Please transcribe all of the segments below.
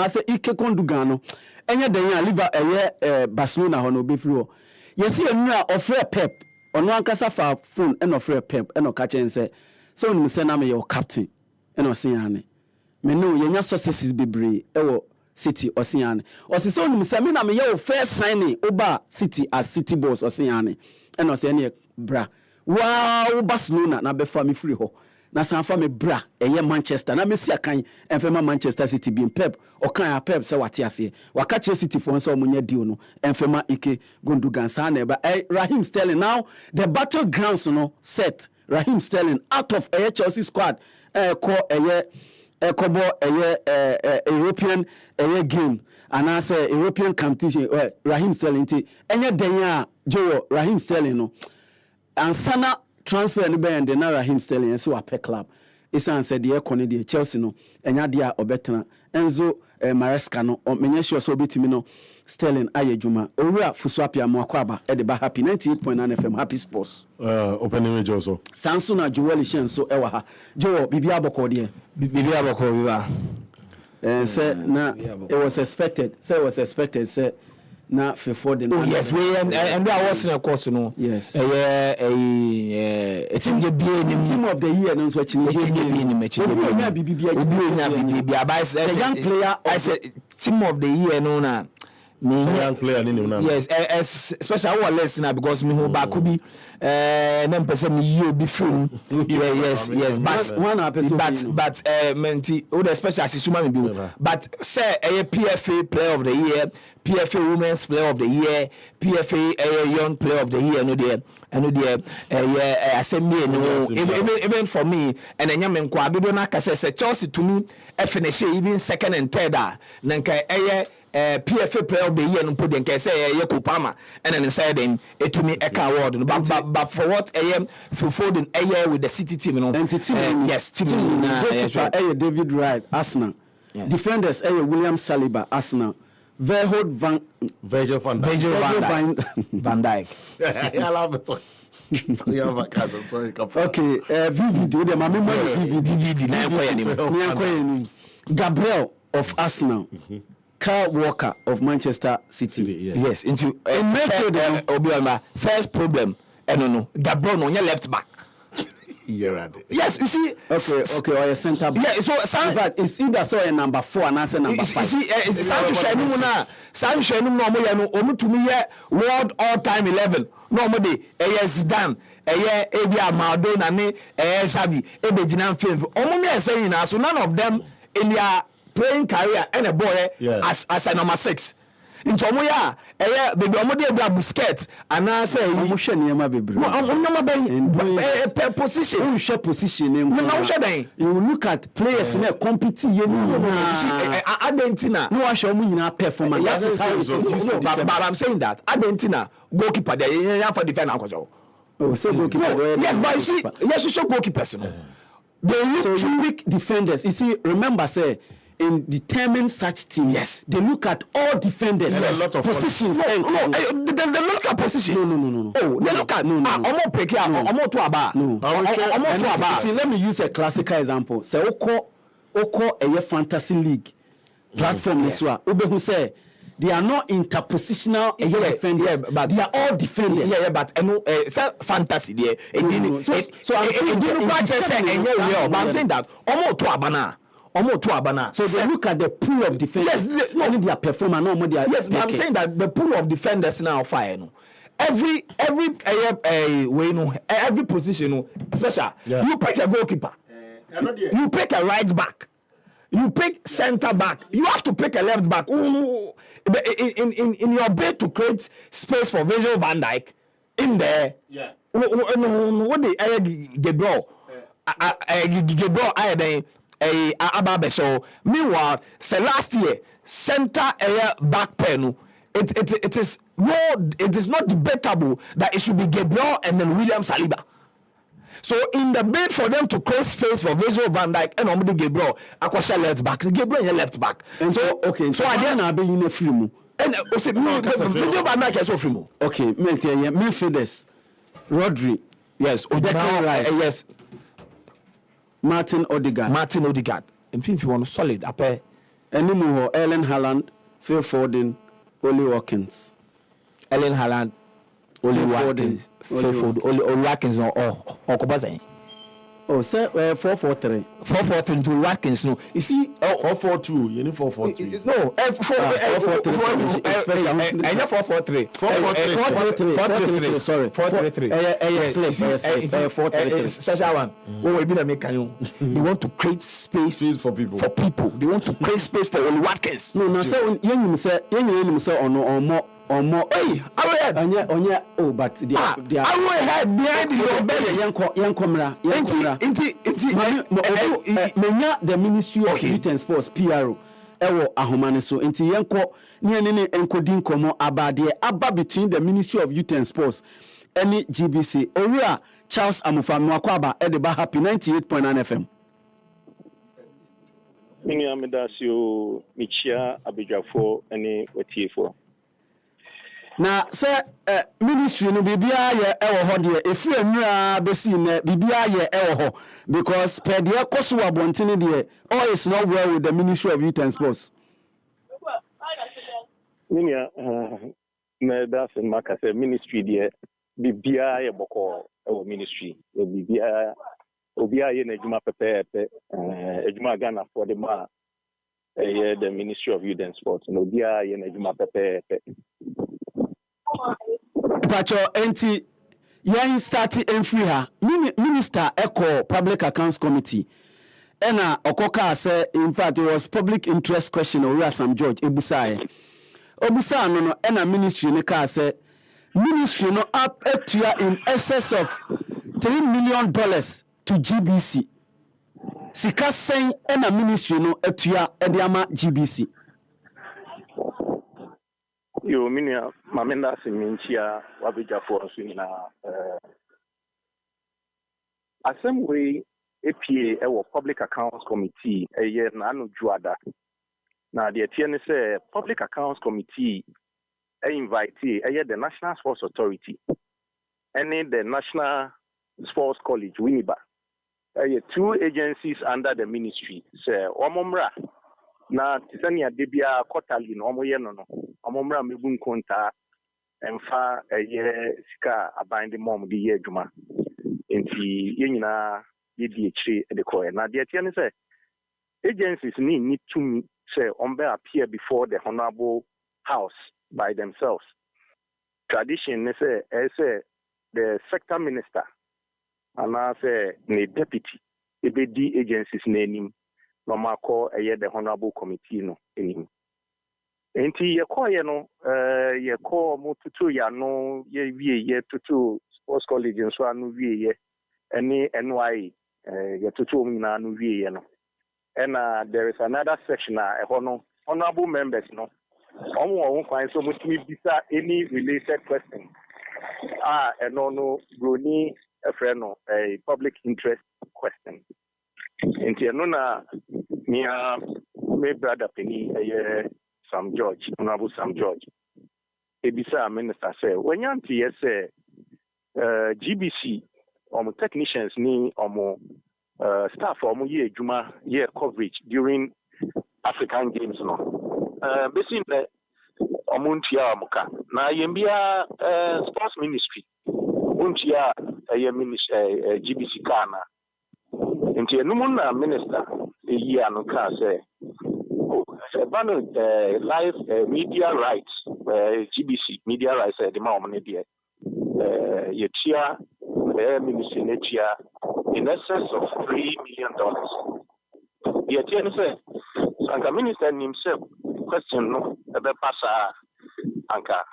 say Ike Kondugano enye den ya liver Barcelona ho no be free ho yesi enura offer Pep ono ankasa fa phone and offer Pep and ka chen say so nim say na me your captain and osiane me no yenya successes bebre ewo City osiane osi so nim say me na me your first signing oba City as City boss osiane and osiane bra wow Barcelona na be fa me free ho na sanfa me bra eye Manchester na me si akan enfema Manchester City bi Pep okan Pep se wate ase waka che City for nso omunya deal no enfema Ike Gundogan sa na ba Raheem Sterling now the battlegrounds no set Raheem Sterling out of Chelsea squad kobo European game and I say European competition Raheem Sterling ti enye den a Joe Raheem Sterling no ansana transfer ni be na Raheem Sterling so a club isan said the ekone the Chelsea no enya dia obetena Enzo Maresca no menye sure so betimi no Sterling ayedwuma owura fusuapia moakwaba e de ba happy 98.9 FM Happy Sports opening me Joso Sansuna Joel Shenso ewa ha Joe bibia aboko de bibia aboko biba say na it was expected say na for the yes we and I was in a course no yes team of the year no so the young player I said team of the year no na young player yes especially our listener because me who back could be nem person me you be free yes but one person but menti o the special asisuma me be but say a PFA player of the year PFA women's player of the year PFA young player of the year no there I say me no even for me and enya me nkwa be do na ka say Chelsea to me finish even second and third na nka PFA player of the year no put den can say Kupama and then inside them to me Eka award but for what fulfilled with the City team no yes team David Wright Arsenal defenders William Saliba Arsenal Virgil van Dijk I love it. Okay VVD the my memory VVD Gabriel of Arsenal Kyle Walker of Manchester City. Yes, into Obiba first problem. No. Gabriel no left back. Yes, you see. Okay, or a centre back. Yeah, so in fact, it's either so a number 4 and answer number 5. You see, it's Sancho no to me world all-time 11. Normally, Zidane, Ebi Maradona, Xavi, Ebejina Film. Omo saying so none of them in their playing career and a boy as a number 6. In Tomoya, baby, Omode Busquets, and I say, per position, you share position. You look at players in a competition. Argentina, no, I show me in performance. That is how it is. But I'm saying that Argentina goalkeeper, they have for defend alcohol. Oh, say goalkeeper. Yes, but you see, yes, you show goalkeepers. They look to weak defenders. You see, remember, say, in determining such teams, yes, they look at all defenders, yes, a lot of positions. They look at positions. No. Oh, they look at See, let me use a classical example. Say, Oko a fantasy league platform. This one, who say they are not interpositional defenders, but they are all defenders. Yeah, but fantasy there. So I'm saying that so they look at the pool of defenders. Yes, only their performance, no more their. Yes, but I'm saying that the pool of defenders now fire. No, every way, no, every position, no, special. Yeah. You pick a goalkeeper, you pick a right back, you pick center back. You have to pick a left back. Ooh, in your bid to create space for Virgil van Dijk in there. Yeah. What the Gabriel? So meanwhile, say last year center back pen. It is not debatable that it should be Gabriel and then William Saliba. So in the bid for them to create space for Virgil van Dijk and Omidi Gabriel, Akwasha left back, Gabriel left back. And so okay, so I didn't be in a film. And Virgil van Dijk is so film. Okay, midfielders, Rodri, yes, Declan Rice, yes. Martin Odegaard. In if you want solid, Enimu Ellen Haaland, Phil Foden, Oli Watkins. Ellen Haaland, Oli Watkins, Phil Foden, Oli Watkins or Kobazay. Oh, sir, 4-4-3. 4-4-3 to Watkins. No, you see, 4-4-2. You need 4-4-3. no, 4-4-3. And 4-4-3. 4-3. Sorry, 4-3. 4-3. Special one. What will be the mechanism? They want to create space for people. They want to create space for Oli Watkins. No, no, sir. You say or more. Hey, Onya. Oh, but they are. I will have behind the belly. Yankomra. Menya the Ministry of Youth and Sports PRO. Ewo ahomane so enti yenko ne enkodi nkomo abade aba between the Ministry of Youth and Sports any GBC. Owura Charles Amufam Akwaba Edeba Happy 98.9 FM. Mini amedasio michia abijafo ene wetiefo. Na se ministry no bibia ye ewo ho de efu enura besi ne bibia ye ewo ho because per de koso abontene de all is not well with the Ministry of Youth and Sports. Minia na that's in makase ministry de bibia ye boko ewo ministry bibia obia ye na adwuma pepepe adwuma Ghana for the ma the Ministry of Youth and Sports no obia ye na adwuma pepepe. Pacho enti yan start free ha minister echo public accounts committee ena okoka say in fact it was public interest question or Sam George obusa no ena ministry ne ka say ministry no up etua in excess of $3 million to GBC sika sen ena ministry no etua ediama GBC. Yo minia mamenda siminchia wabijafo swina assembly APA ewo public accounts committee eye na anu juada na de tie ne say public accounts committee invite the National Sports Authority and the National Sports College Winneba two agencies under the ministry say omomra na tisania debia quarterly no omoye no omomra mebu nkonta emfa sika abande mom de ye adwuma enti yenyina yedi ekire de koye na de tie ne say agencies need to say appear before the honorable house by themselves. Tradition ne say the sector minister and I say the deputy ebedi agencies name normal call the honorable committee no enim enti ye call ye no ye call mo tutu ya no ye wie ye tutu sports college nso anu wie ye any NY ye tutu na anu wie ye no and there is another section honorable members no omo kwan so mutimi bisa any related question no broni a friend no a public interest question enti no na me brother Penny Sam George honorable Sam George ebisa minister say when yanti yes say GBC technicians ni staff ye adwuma ye coverage during African Games no basically omuntia amuka na yembia sports ministry untia ministry GBC kana enti enum na minister eyi anu ka say live media rights GBC media rights the ma omne de yetia ministry netia in excess of $3 million. Yetia ne say anka minister himself question no ebe pasa anka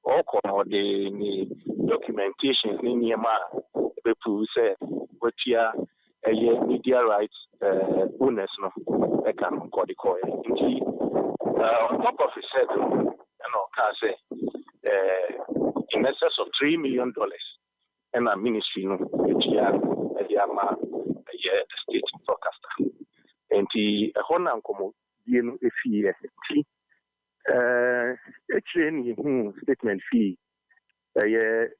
oko the documentation ni niema be prove say wetia media rights owners no e can call the call on top of it said can say in excess of $3 million and a ministry no wetia the state broadcaster and the hona nkomo die no efie ti statement fee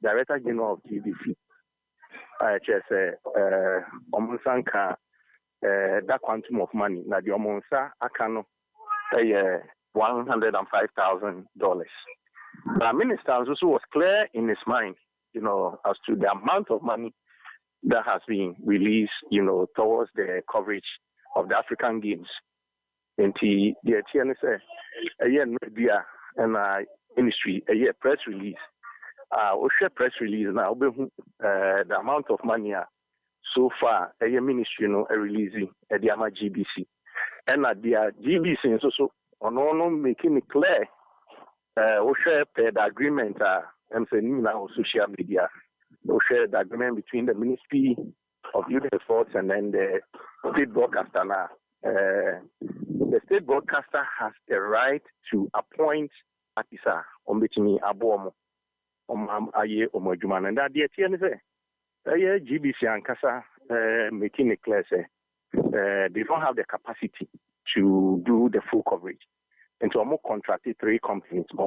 director general of TVC say omonsanka that quantum of money na the omonsa aka no $105,000. The minister also was clear in his mind, as to the amount of money that has been released, towards the coverage of the African Games. And the TNSA, media and ministry, press release. Press release now, the amount of money so far, ministry, releasing at the GBC. And at the GBC, so on making it clear, the agreement, I'm saying now social media, share the agreement between the Ministry of Youth and Sports and then the state broadcaster. Now, the state broadcaster has the right to appoint Atisa Ombetimi Abomo Aye Omojuman, and that the TNSA, GBC and Kasa making it clear, they don't have the capacity to do the full coverage. And so I'm contracted 3 companies. And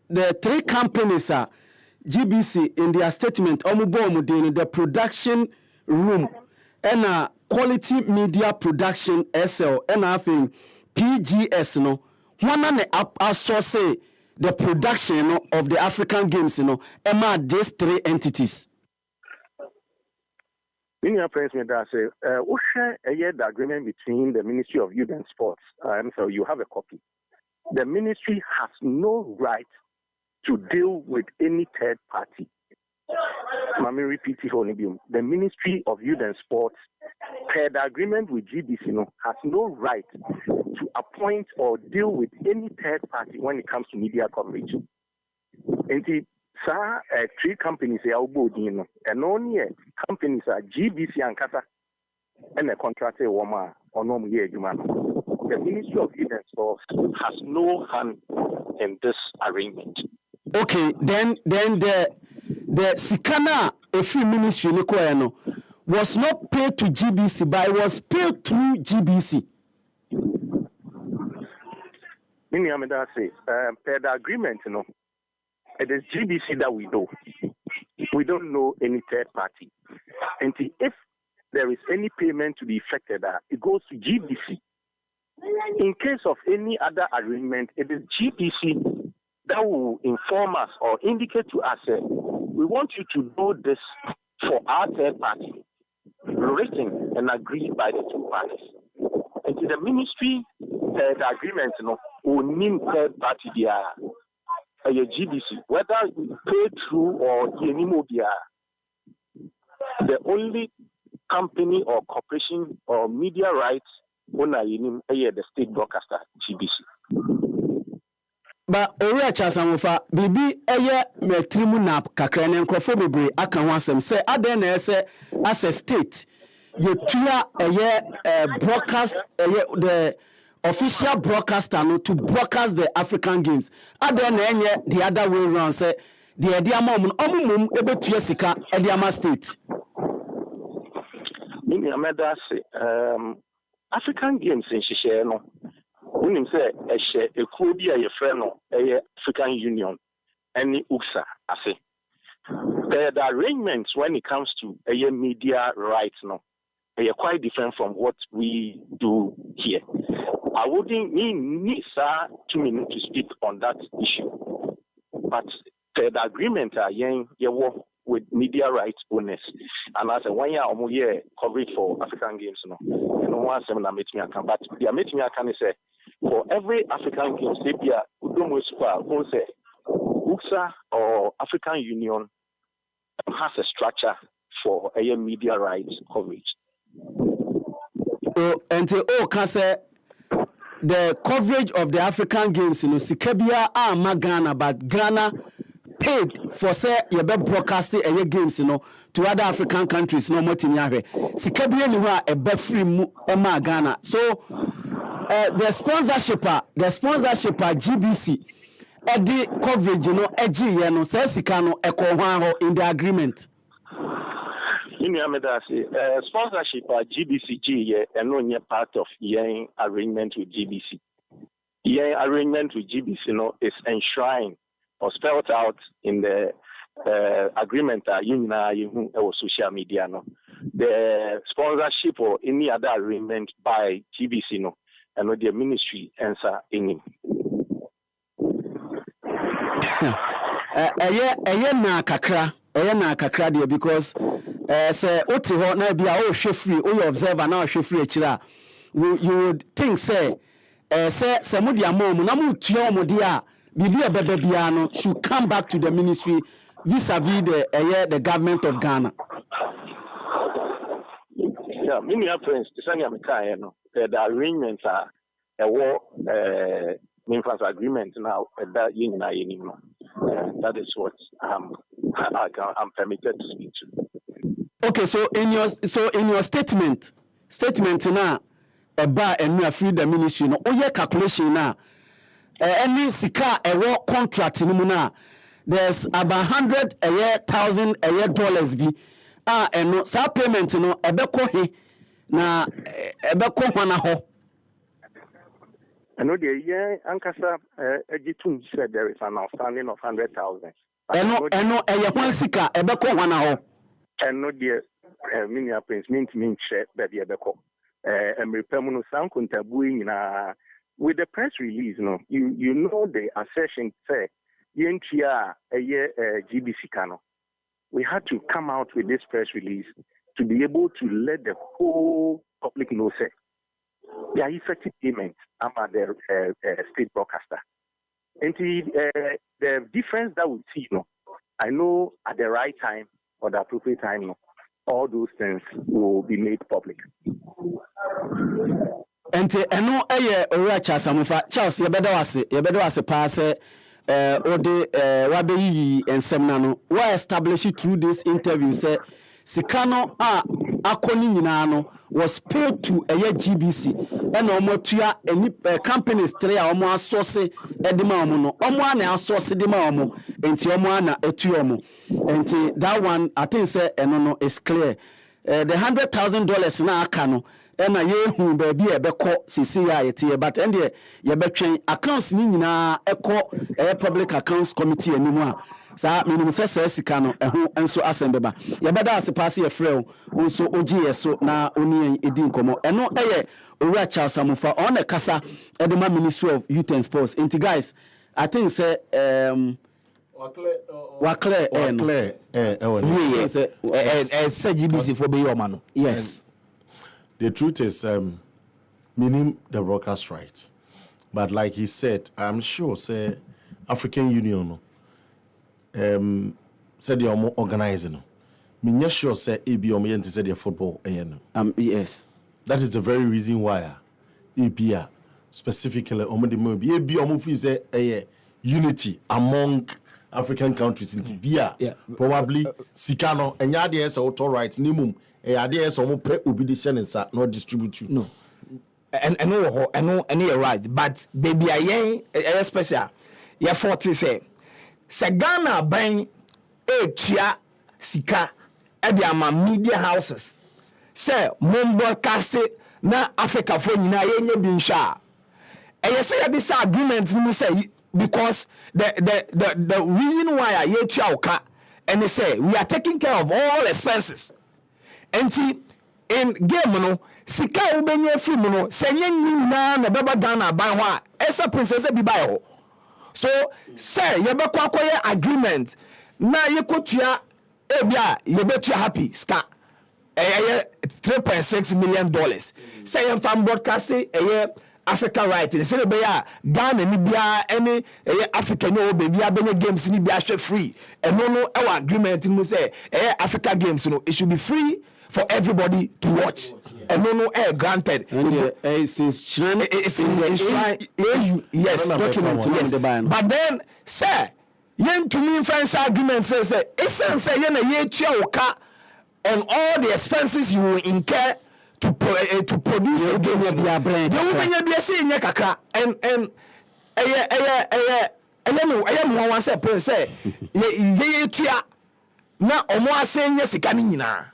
the 3 companies are GBC in their statement, the production room and quality media production SL and I think PGS one and outsource the production of the African Games these 3 entities. In your friends, I say, the agreement between the Ministry of Youth and Sports. So you have a copy. The ministry has no right to deal with any third party. Let me repeat it only. The Ministry of Youth and Sports, per the agreement with GBC, has no right to appoint or deal with any third party when it comes to media coverage. And 3 companies are boarding, and only companies are GBC and Kata, and a contractor woman or no year. The Ministry of Youth and Sports has no hand in this arrangement. Okay, then the Sikana Efi Ministry was not paid to GBC, but it was paid through GBC. Per the agreement, it is GBC that we know. We don't know any third party. And if there is any payment to be effected, it goes to GBC. In case of any other arrangement, it is GBC that will inform us or indicate to us, we want you to do this for our third party, written and agreed by the 2 parties. And to the ministry, the agreement will mean third party GBC, whether paid through or the only company or corporation or media rights owner the state broadcaster GBC. But Oria Chasamufa, Bibi metrimu na kakra ne nkrofo bebre aka ho asem say aden na ese as a state you tua broadcast the official broadcaster to broadcast the African Games. Aden na enye the other way around say the ediamom ebetua sika ediama state. Mini ameda say African Games in Shishe no. When say a Kobe a friend a African Union any UKSA I say the arrangements when it comes to media rights they are quite different from what we do here. I wouldn't need 2 minutes to speak on that issue, but the agreement with media rights owners, and as a 1 year coverage for African Games one seminar meeting can, but the meeting can say for every African Games they be a say UKSA or African Union has a structure for a media rights coverage. So until can say the coverage of the African Games Sikabia Ghana, but Ghana paid for say you be broadcasting games to other African countries no motinyahwe Sikabia ni ho a be free mu ema Ghana. So the sponsorship GBC the coverage say sika ekọ in the agreement. Sponsorship GBCG and only part of yen arrangement with GBC. Yen arrangement with GBC is enshrined or spelled out in the agreement social media the sponsorship or any other arrangement by GBC, no, and with the ministry answer in him. na kakra there because say oti ho na bia o hwe free o observer na hwe free akira you would think say mo dia mom na mo tua mo dia bibia bebe bia no should come back to the ministry vis-a-vis the government of Ghana. Yeah, many friends to send you the arrangements are a war influence agreement now that union that is what I'm permitted to speak to. Okay, so in your statement now about and free the ministry no oye calculation now any sika war contract in na there's about $100,000 a year bi and no sa payment no ebeko he na ebeko hwana ho. I know the year Ankasa Ejitum said there is an outstanding of 100,000. Eno one sika ebeko hwana ho. And no dear mini prince mean share baby ebeko. And repairmunu sankuntabuing na with the press release, no, you know the assertion say yentia a year GBC Kano. We had to come out with this press release to be able to let the whole public know say their effective payments are the state broadcaster. And the difference that we see, no, I know at the right time or the appropriate time, no, all those things will be made public. And eno ora Samufa Charles yebedo wase pass ode wabeyi ensem na no wa establish through this interview say sikano akoni nyina no was paid to GBC and omotua any companies three a omo asose edema omo no omo ana asose de ma omo enti omo ana etu omo enti that one I think say eno no is clear. The $100,000 na aka no ena yehu baabi ebekọ sisi ya yete but ende yebetwen accounts ni nyina ekọ public accounts committee animu a sa minimum say sika no eho enso asembeba yebeda asepase ye frɛ nso ogie so na oni edi nkomo eno owura Charles Amufa on the kasa edema Ministry of Youth and Sports. Enti guys I think say Wakle GBC for be your man. Yes. The truth is, meaning the broadcast rights. But like he said, I'm sure, say, African Union, said you're more organizing. Me sure, say, ABM said your football, yes. That is the very reason why ABM specifically, ABM is a unity among African countries in Tibia, probably Sikano, and Yadias auto rights, Nimum, Yadias or obedition is not distribute. No. And I know, you're right, but baby, I special. You're 40 say, Sagana bang a chia Sika at the media houses. Say, Mumbo Casti, na Africa for Nina bin sha. And you say this agreement, you say. Because the reason why I hear Chauka and they say we are taking care of all expenses. And see in game no sika ubenye free no senye nyina na beba Ghana by wa esa princess bi buy ho. So say ye be kwa agreement na ye kotua ebia ye betua happy ska $3.6 million. Say ye from broadcast Africa right in say be Ghana ni bia any Africa no baby abenya games ni bia share free and no our agreement mu say Africa games no it should be free for everybody to watch and no granted since China it's yes document yes but then say yen to me financial agreement say essence say yen na ye tua oka on all the expenses you will incur to produce the game. The woman be saying kakra and I am one say ye tia na omo asenye sika ni nyina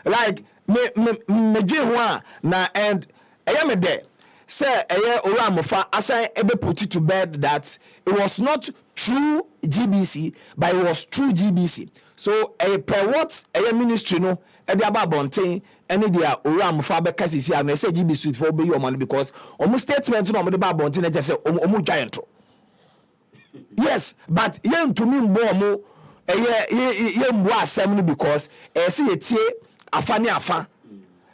like me dwe ho na and me there say ora mofa asan ebe put it to bed that it was not true GBC but it was true GBC. So per what ministry no the about bonting any dia oram faber casisi and say GBC for be your money because almost statement no the about bonting just say giant. Yes, but yen to me more ye mboa asem because say etie afane afa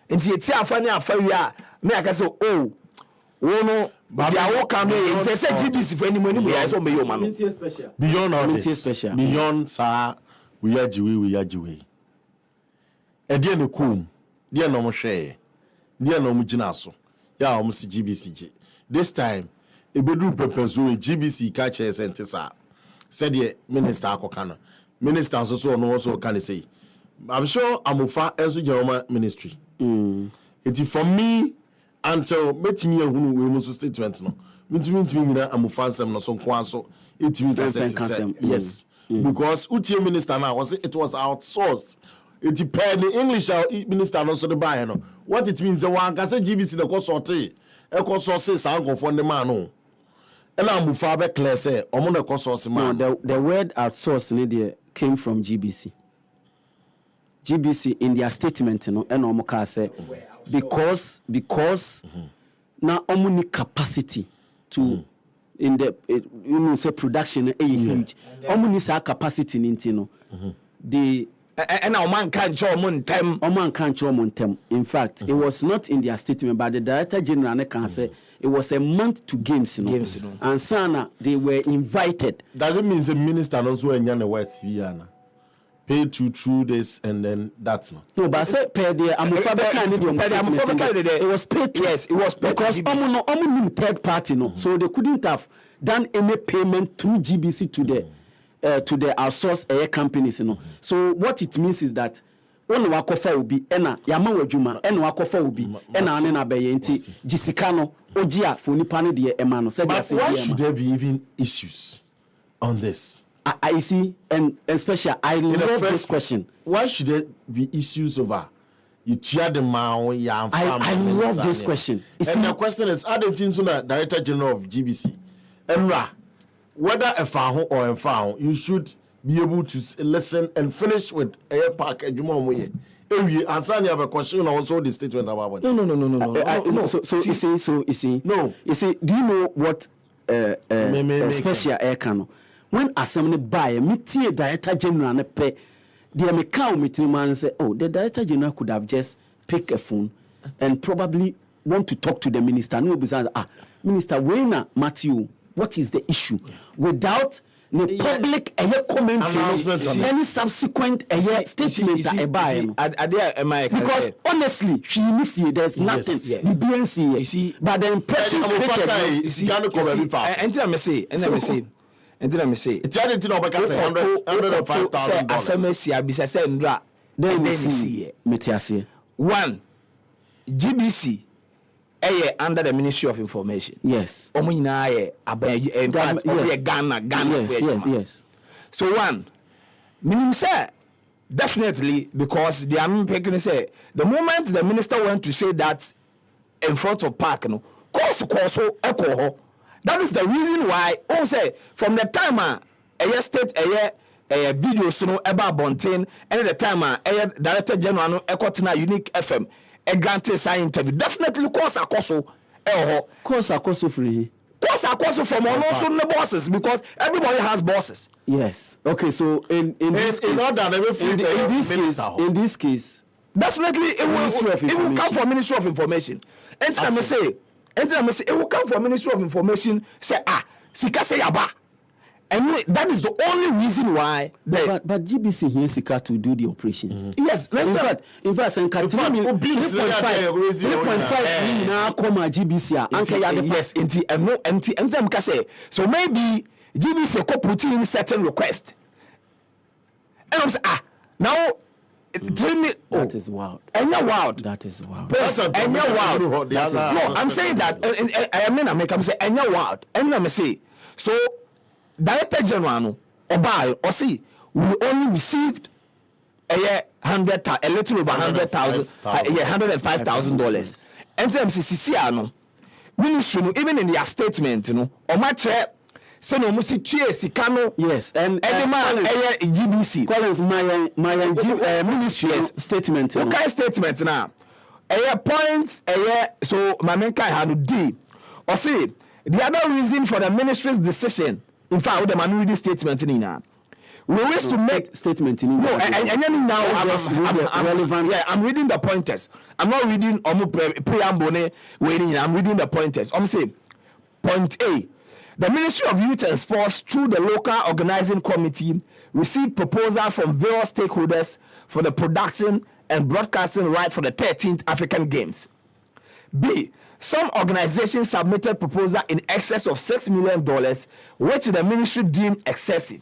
nti etie afane afa wi a me aka say oh wono dia wo come in say GBC for any money so me your man beyond all this beyond sa we yajiwe ede ne kum de no mo hwe de no mo gina so ya o mo si GBC this time ebedu pepezo GBC ka che sentisa said the minister akokana minister so no so can say I'm sure amufa enso Jeroma ministry it for me until metimi ehunu we mu statement no mitimi nyina amufa nsem no so nko aso etimi ka say yes because utie minister now was it was outsourced it depend the English minister no so the buy no what it means one ka say GBC the ko sorte e ko source sango for the man no and amufa be clear say omo na ko source man the word outsource ni there came from GBC in their statement and omo ka say because now omo capacity to in the say production huge omo ni sa capacity ninti no the and now man can't show them. In fact, it was not in their statement, but the Director General can say it was a month to games, and Sana they were invited. Does it mean the minister also in Yana West Viana? Pay to through this and then that's not. No, but I said per the it was paid to. Yes, it was paid because omo third party no, so they couldn't have done any payment through GBC to the outsource air companies, So what it means is that when wakofa will be ena yama wadwuma ena wakofa will be ena ane na beye nti jisika no ogia for nipa no de ema no. But why should there be even issues on this? I see, and especially I love this question. Why should there be issues over? You tear the man, I love this question. And the question is, are the things the Director General of GBC, Emra, whether a farm or a farm, you should be able to listen and finish with a park and Jumoye. Answer your question also the statement about No. So you see. No. You see, do you know what special air cano? When assembly buy meeting Director General ne pay, the American meeting man say, oh, the Director General could have just picked a phone and probably want to talk to the minister. No, besides, Minister Wayne Matthew, what is the issue? Without the public commentary, any subsequent statement that because honestly, there's nothing. The BNC, you see, but the impression and let me say, it's anything over $105,000. One, GBC under the Ministry of Information. Yes. Yes. So one, minimum say definitely because the American say the moment the minister went to say that in front of park, course, echo. That is the reason why, say, from the time a state a video so about Bontain, and the time Director General Ecotina Unique FM, a granted sign interview. Definitely course free. Course from also the bosses because everybody has bosses. Yes. Okay, so in this case, definitely it will come from Ministry of Information. And let me say, it will come from Ministry of Information. Say Sika say yaba, and that is the only reason why. But GBC here Sika to do the operations. Yes, in fact, 3.5 now come GBC. Yes, and them can say so maybe GBC could put in certain request, and I'm saying now. That is wild. And you're wild. That is wild. And you're wild. No, I'm saying that. I'm saying, and you're wild. And I'm saying, so Director General, or see, we only received a little over $105,000. And then CCC, ministry, even in their statement, or my chair, Say no musi tue sika no. Yes, and GBC. Collins my ministry statement. Okay, statement now. Points so my main kai had D. Or say the other reason for the ministry's decision. In fact, with the man reading statement in now. We wish to make statement in no, and now I'm relevant. Yeah, I'm reading the pointers. I'm not reading preamble. I'm reading the pointers. I'm saying point A. The Ministry of Youth and Sports, through the local organizing committee, received proposal from various stakeholders for the production and broadcasting right for the 13th African Games. B. Some organizations submitted proposal in excess of $6 million, which the ministry deemed excessive.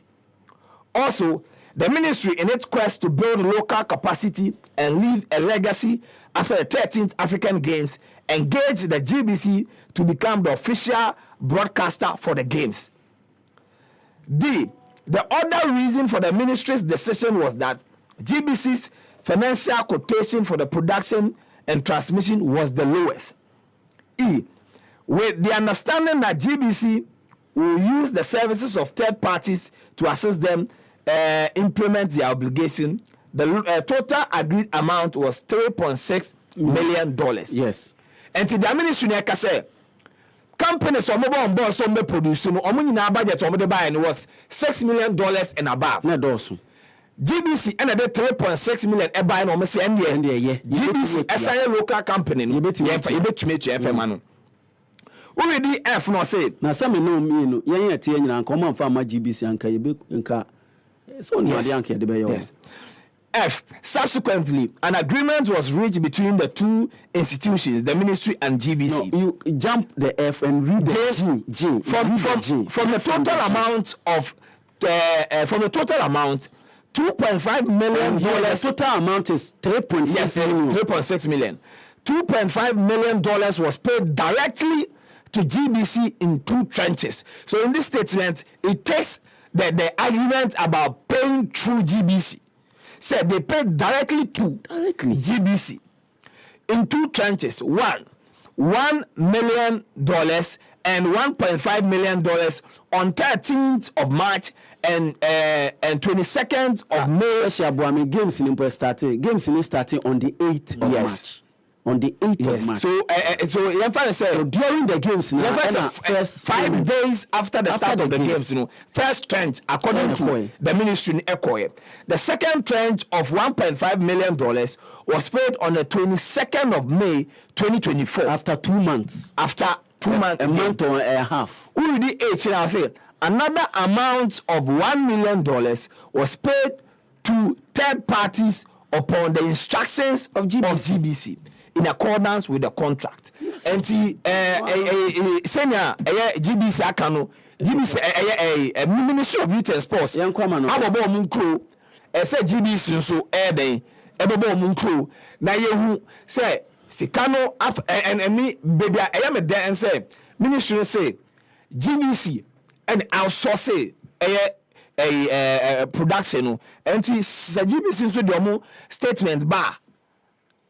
Also, the ministry, in its quest to build local capacity and leave a legacy after the 13th African Games, engaged the GBC to become the official broadcaster for the Games. D. The other reason for the ministry's decision was that GBC's financial quotation for the production and transmission was the lowest. E. With the understanding that GBC will use the services of third parties to assist them implement their obligation, the total agreed amount was $3.6 million. Yes. And to the ministry, I say, companies on board some produce no nyina budget on the buy was $6 million and above. Na dosu. GBC and the 3.6 million e buy no me say NDA. GBC assign local company no yebetumi to FM no. We di F no say na say me no me no yen tie nyina nka o fa ma GBC anka yebe nka so no ade anka de be yo. Yes. F. Subsequently, an agreement was reached between the two institutions, the ministry and GBC. No, you jump the F and read the G. From the total amount of $2.5 million. The total amount is 3.6 million. 3.6 million. $2.5 million was paid directly to GBC in 2 tranches. So in this statement, it takes the argument about paying through GBC. Said they paid directly to GBC in 2 tranches. $1 million and $1.5 million on 13th of March and 22nd of May. Games in starting on the 8th of March. On the 8th of March. So during the games now, first 5 days after the start of the games, first tranche according to the ministry in the second tranche of $1.5 million was paid on the 22nd of May 2024. After 2 months. After 2 months. A month or a half. We did H now say another amount of $1 million was paid to third parties upon the instructions of GBC. In accordance with the contract. Yes. And senior GBC akano GBC Ministry of Youth and Sports abobo omunkro say GBC so den ebobo omunkro na yehu say sikano and me baby me den say ministry say GBC and outsource production and GBC so the statement bar.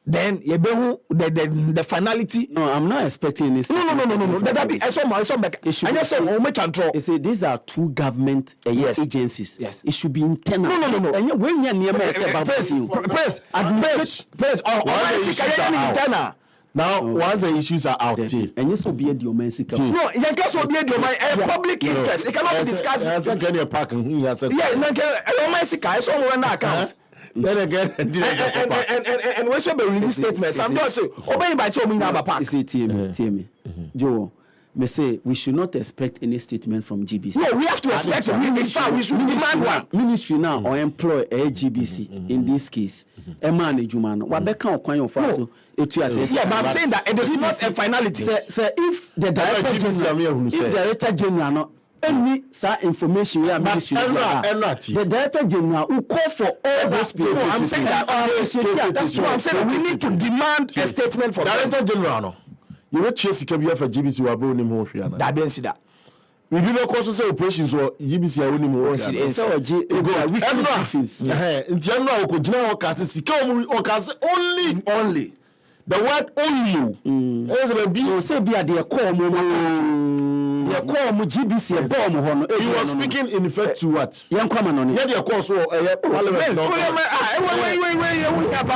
Then you behu the finality. No, I'm not expecting this. No. That be I saw you see, these are 2 government agencies. Yes. It should be internal. No. And when you're near me, press. Now, once the issues are out, and you so be a domestic. No, you can so be a public interest. It cannot be discussed. Yeah, I saw one account. Then again, and when you be release statements, I'm just say, obey by telling me about you say, TM, Joe, me say we should not expect any statement from GBC. No, we have to expect. We should demand one. Ministry now or employ a GBC in this case. A man, Juman, what they can't quite offer. So it was but I'm saying that it is not a finality. Sir, if the director general any information we are ministry the director general will call for all those people. I'm saying that that's what I'm saying. We need to demand a statement from director general. No, you will chase the KBF for GBC. We are going to move here. That don't see that. We do not cause operations or GBC are winning more. So in general, we could only. The word only. So say be at the core ye call mu GBC e ball mu ho no. He was speaking in effect to what? Yen kwama no ne. Yeah, the course so parliament. Wait, we have a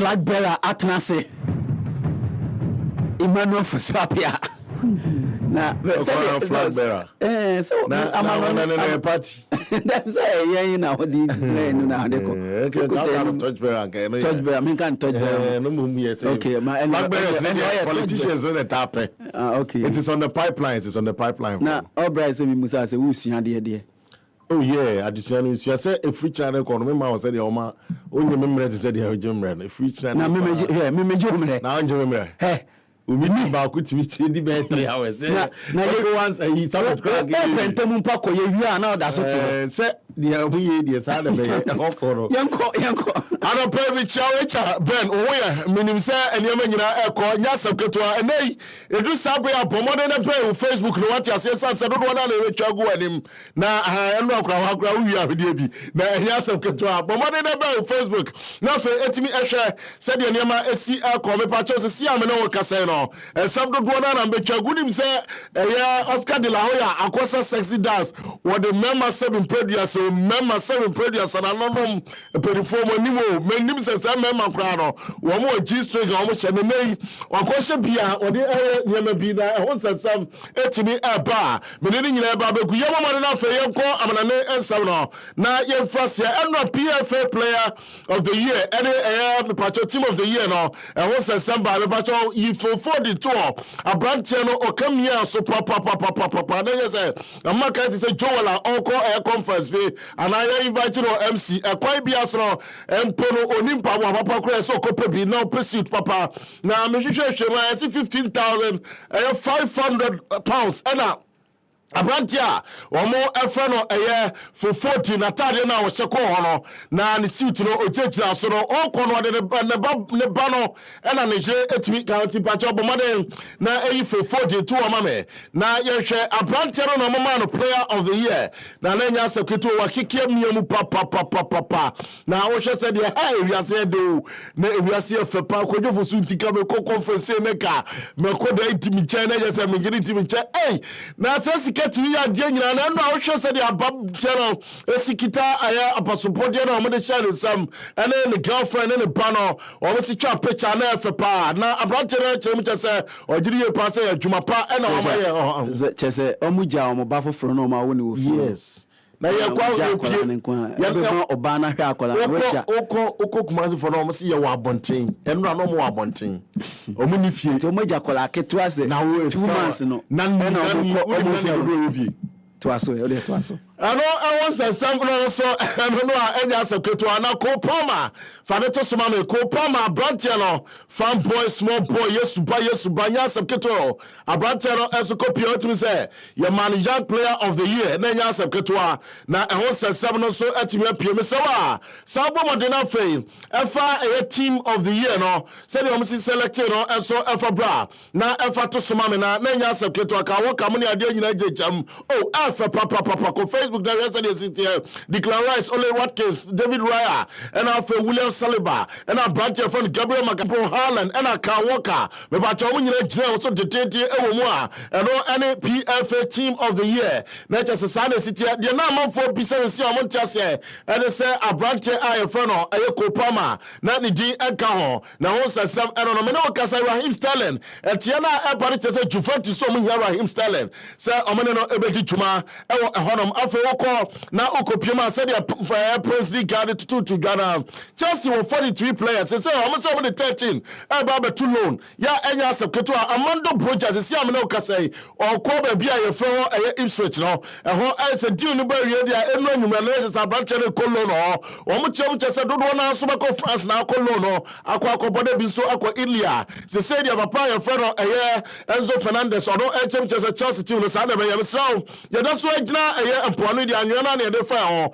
flag bearer atnase Emmanuel Fasapia na flag bearer so na party that's say na odi na de ko touch bearer touch bearer me can touch bearer no mum yes okay my flag bearers politicians on the tap okay it is on the pipeline na obra say me musa say we sua de oh yeah, additional you say a free channel economy ma say the oma onye memre te say the hojemre a free channel na me jomre na onjemre he we ba ku ti di be 3 hours na you once he start crack pentem mpa ko ye wi na da so to say the we the sa de be oforo yanko ana pay bi chawecha ben owo minim say enema nyina eko nya sabketo enei edu sabe abomode na pay Facebook no what ase say do na we twagu anim na enu akra wi ahede bi na nya sabketo abomode na pay Facebook na fe etimi ehwe say de enema esi eko me pa chose si ame na wo kasa no some do na be twagu nim say Oscar de la Hoya akosa sexy dance what the member 7 producer member 7 producer na nonom perform animo menim se member kra no wo mo G-string wo mo che ne nei akoshe bia ode niam bi na ho nsensam etimi eba menene nyina eba be guye mo na fe yenko amanane ensam no na ye frase eno PFA player of the year any pacho team of the year no ho nsensam ba be pacho yi fofo di to abrantie no okamia so papa na ye say amaka ti say Joel onko conference be and I invite you MC kwai bia so empono onimpa wa papa kura so kope bi now pursuit papa na me hwehwe ma 15,000 £500 and Abrantia, omo efe no eye for 40 na tade na wo seko ho na ne suit no ogyegyina so no onko no de ne ba no na ne je etimi county patch obomaden na eyi for 40 to amame na ye hwe Abrantia no mama no player of the year na nya sekreto wa kikia miamu papa na wo hwe se de hey wiase do na wiase efe pa kodwofo su ntika me ko conference ne ka me ko da itimi che na ye se me giri itimi che hey na se Kati ya die nyina na no ahwe se de abab chero esikita aya apasopode na omode share sam ene ne girlfriend ne ba no o se twa picture na efe pa na abrante na chem chese ogiri ye pa se adwuma pa ena o ma ye chese omuja o mo ba foforo no ma wo ne wo fi yes na ye kwa ya be oba na hwe akola wecha oko kumazi for no mo se ye wa abonten enu na no mo wa abonten o mu ni fie ti o moja kola ketua se na 2 months no na o se do fie to aso e o de to aso ano awon se sample so no a enya sekreto ana ko poma fa ne to soma me ko poma abrantia no fan boy small boy yesu ba nya sekreto abrantia no eso copy otimi say your manager player of the year na nya sekreto na ehon se sam no so atimi apie me sawa sabo modena fe efa a team of the year no say the omsi selected no eso efa bra na efa to soma me na nya sekreto ka wo kam ne ade nyina jejam oh efa papa ko Facebook that yesterday city Declan Rice, Ole Watkins, David Raya, and after William Saliba, and our branch from Gabriel Magapo Haaland, and our Kyle Walker. Me ba cho mun nyina also detete e wo and all any PFA team of the year. Na just Sunday city the na man for bisa si o mon tiase and say a branch I friend no e Kopama na ni di enka ho na ho sasam and no me no kasa Raheem Sterling and tiana e bari tese Juventus so mun Raheem Sterling say o me no e be di twuma e wo honom afa oko na oko piema said the Prince League guard to Ghana. Chelsea were 43 players. They say almost over the 13. Baba too loan. Ya enya subketo Amando Brojas see am no ka say or Kobe bia ye fro Ipswich no. Ho say deal no be dia eno nyumelese sa branch no kolon no. Omo chem chese dodo na so bako France na kolon no. Akwa bode bi so akwa Ilia. Se say dia papa ye fro Enzo Fernandez or no chem chese Chelsea team no sa na be yam so. Ye da so agina empoano dia anwana na ye de fa ho.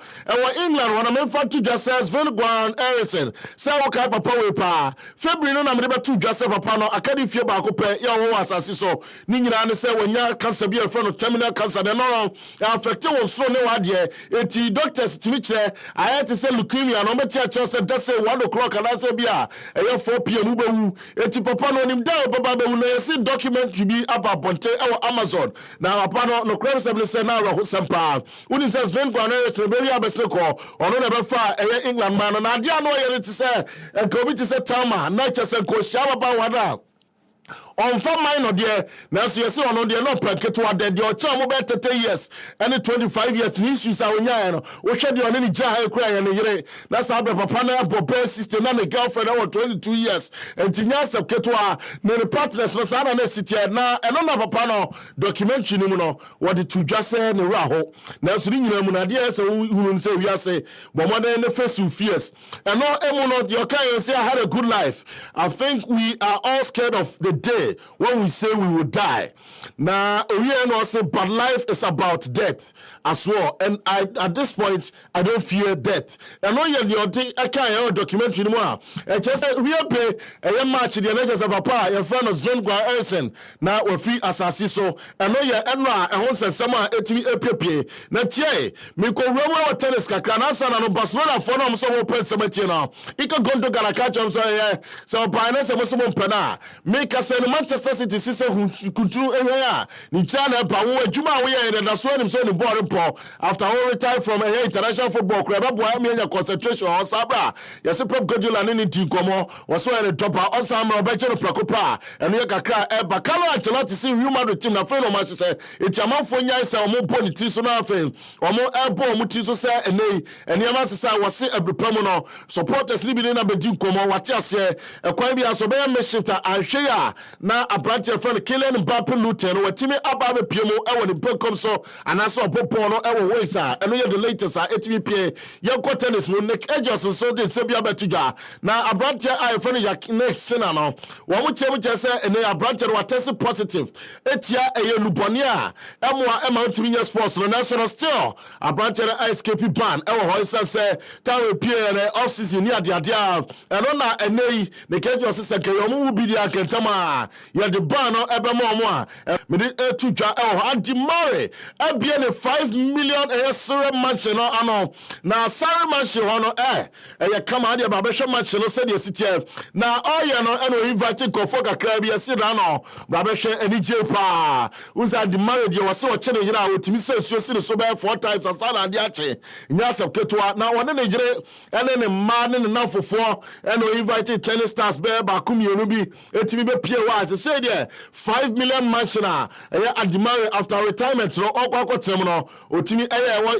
England wana memfa to just Van Eriksen. Say okay papa we pa. February no na me be to just papa no akadi fie ba ko pe ya wo asase so. Ni nyina ne say wonya cancer bi e fro no terminal cancer de no affect won so ne wa de eti doctors timi kire I had to say leukemia no meti a say that say 1 o'clock and I say bia e 4 p.m. ubewu eti papa no nim da papa be no you see document to be about bonte e Amazon na papa no crime say na ho sempa unim say Sven Gwana say be ya be ko ono na be fa e England man no na dia no ye ti say e ko bi ti say Tama na che say ko sha papa wada on for minor there now so you see on there no packet wa there your child mo be 30 years and 25 years ni issues a wonya no wo hwe de on ni ja e kura ye ne yire na sa be papa na bobe sister na ne girlfriend na 22 years and tinya packet wa ne partners no sa na na city na eno na papa no documentary ni mu no wo de to dwa se ne ra ho na so ni nyina mu na de se hu se wi ase bo mo de face you fears eno emu no your can say I had a good life. I think we are all scared of the day when we say we will die. Now, we know say, but life is about death as well. And at this point, I don't fear death. And no, I can't hear a documentary anymore. I just say, we pay a young match in the Nigers of Papa, your friend of Sven Eriksen. Now, we're free as a so. And no, you're Enra, and once a summer, ATP. Now, tie, me go Roma tennis, Kakranasa, and Barcelona for them, so open 17 now. You can go to Galacachum, so Pioneers and Muslim Pena. Make us send Manchester City sister who could do area. Ni China pa wo adwuma wo ye na so nim so ni board po after all retire from international football club boy me concentration on sabra. Yes Pep Guardiola ni team komo wo so e topper on sam ro be che no prakopa eno ye kakra e ba Carlo Ancelotti see Real Madrid team na fe no match say etiamanfo nya say omo poni ti so na fe omo ebo omo ti so say enei eniama say wo se abrepam no supporters ni bi na be di komo wate ase e kwan bi aso be me shifter anhwe ya na abrante friend Kylian Mbappe Luton watimi ababe piemo e woni become so anaso opopo no e wo waiter eno ye the latest etimi pie ye ko tennis no Nick Edgerson so de sebia betija na abrante I friend ya next sina no wo mo che se ene abrante no test positive etia eye luboni a emoa e ma utimi nya sports no na so still abrante no escape ban e wo ho se tawe pie ne off season ni ade eno na enei Nick Edgerson se ke yo mu bi dia kentama ya de ban no ebe mo a me de to twa adi mare abie ne 5 million sere match no ano na sare match ho no ya kama ade ba behwe match no se de sitie na oye no eno invite kofo kakra bi ese da no ba behwe ani je pa uza adi mare de wose o chene yira otimi se suo se so be 4 times asana ade ache nya sep ketwa na wone ne yire ene ne ma ne na fofo eno invite tennis stars be ba kumienu bi etimi be pie wa say there 5 million match na adimare after retirement no okwa tem no otimi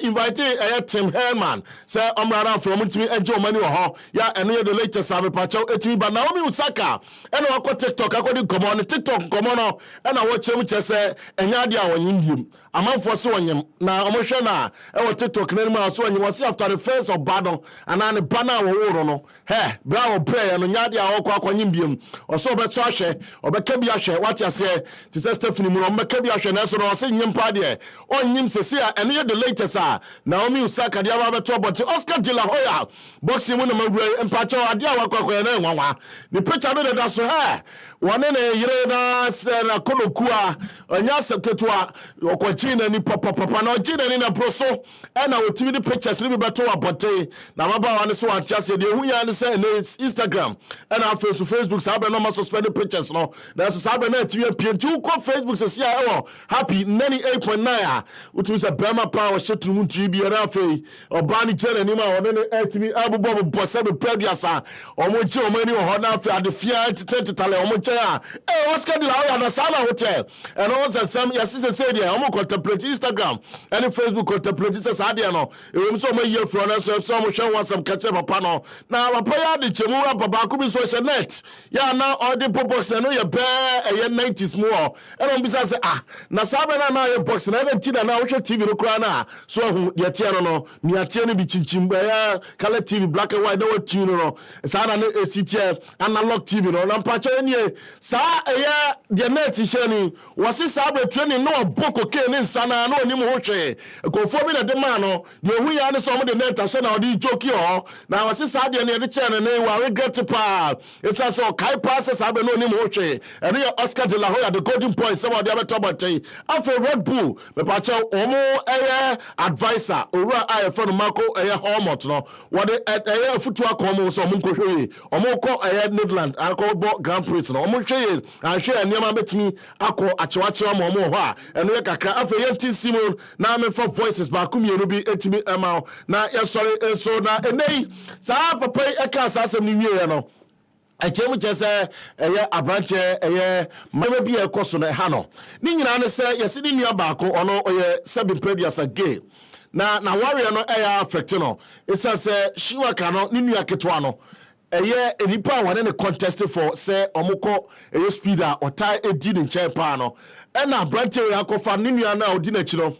invite Tim Herman say omrara from otimi enjo money ho ya eno ye the latest sabe pacho etimi ba Naomi Osaka eno akọ TikTok akọ komo no TikTok komo no ena wo chem chese enya dia wonyim biem amanfo se wonyem na omohwe na e wo TikTok na mu aso wonyem wase after the first of battle anane bana wo woro no bravo prayer no nya dia akọ nyim biem oso beto ahwe obeka bi ahwe what you say to say Stephanie mu obeka bi ahwe na so no se nyim pa de onyim sese a eno ye the latest Naomi Osaka dia ba beto but Oscar de la Hoya boxing mu na magure empacho ade awakọ na enwanwa the picture no da so wone ne yire na se na kolokua onya seketwa okochi na ni papa na ochi na ni na proso na otimi the pictures ni beto abote na baba wane so antiase de hu ya ne se Instagram na Facebook sabe no ma suspend pictures no na so sabe na atimi apient ko Facebook se sia happy 98.9 utumi se bema pa wo shetu mu tv bi ra fe obani chere ni ma wone ne atimi abubo bo se be prediasa omo chi omo ni ho na fe adefia tete tale omo chair. Oscar de la Hoya na Sana Hotel. And also some your sister said yeah, I'm contemplate Instagram and Facebook contemplate says Adiano. It was so many years from us, so some show want some catch up panel. Now I pay the Chemura Papa could be social net. Yeah, now all the purpose and your bear a 90s more. And on besides na Sabana now your box and I don't now TV no crana. So your tiano, near Tiani be Chimba, color TV, black and white, no tune no. Sana CTF, analog TV no. Nampacha any. Sa the net is shining. Was this Sabre training no book okay in Sana no ni moche. Go for me the man no. You we are some of the net and Sana di joke you. Now was this Sabre near the channel name we regret to pa. It's also Kai passes Sabre no ni moche. And we Oscar de la Hoya the golden point some of the other top after Red Bull me pacha omo advisor owura I from Marco Hormot no. What the football come so mun ko hwe. Omo ko Netherlands and ko Grand Prix no. Omo hwe and share niam betimi akọ achewachewa mo ho a eno ye kakra afa yenti Simon na me for voices ba kumienu bi etimi ema na ye sorry so na enei sa papa e ka asasem ni wie no achemu chese abrante mama bi ekoso na ha no ni nyina ne se yesi ni nua ba ko ono oye 7 previous gay na warrior no affect no isa se shiwaka no ni nua ketwa no enipa wane ne contest for say omukọ speeder otai edi ne nche pa no na branche we akofa ne nua na odi na chi no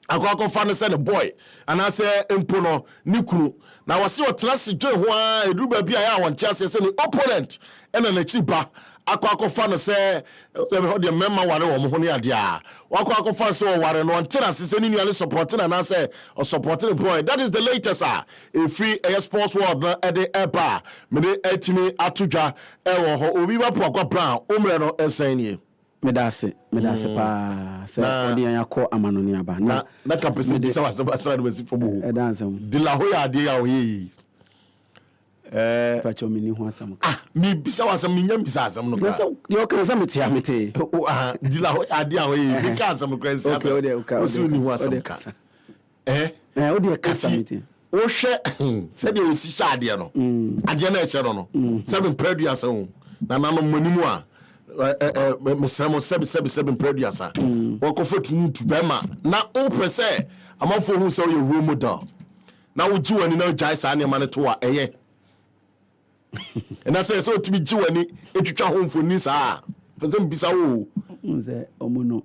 akofa no say the boy ana say empo no ni kunu na wase otrase dwe ho a eduru ba bia ya wonte ase say the opponent na chi ba akofa no say the member ware wo ho ne ade a akofa so ware no ntena se ni nua le support na say o support the boy. That is the latest a free sports world na ede epa me de etimi atudwa wo ho Obiba Poakwa Brown umre no ensanie medase pa se odi an yakọ amanoni aba na kapese bi se wasa no wasi fobo de la Hoya ade ya oyi pacho mini ho asam mi bisa wasam mi nyam bisa asam no ka yo kan sa meti amete de la Hoya ade ya oyi mi ka asam ko ensi asam o si ni ho asam ka odi ka samete o hwe se de o si sha ade no ade na e che no 7 previous asam na nanom manimu a mesemo 7 producer wako fotunu to bema na opese amafo hu se you role model na wo ji wani na jai sa ne mane to a na say so to be ji wani etwitwa ho mfoni sa pese mbisa wo nze omuno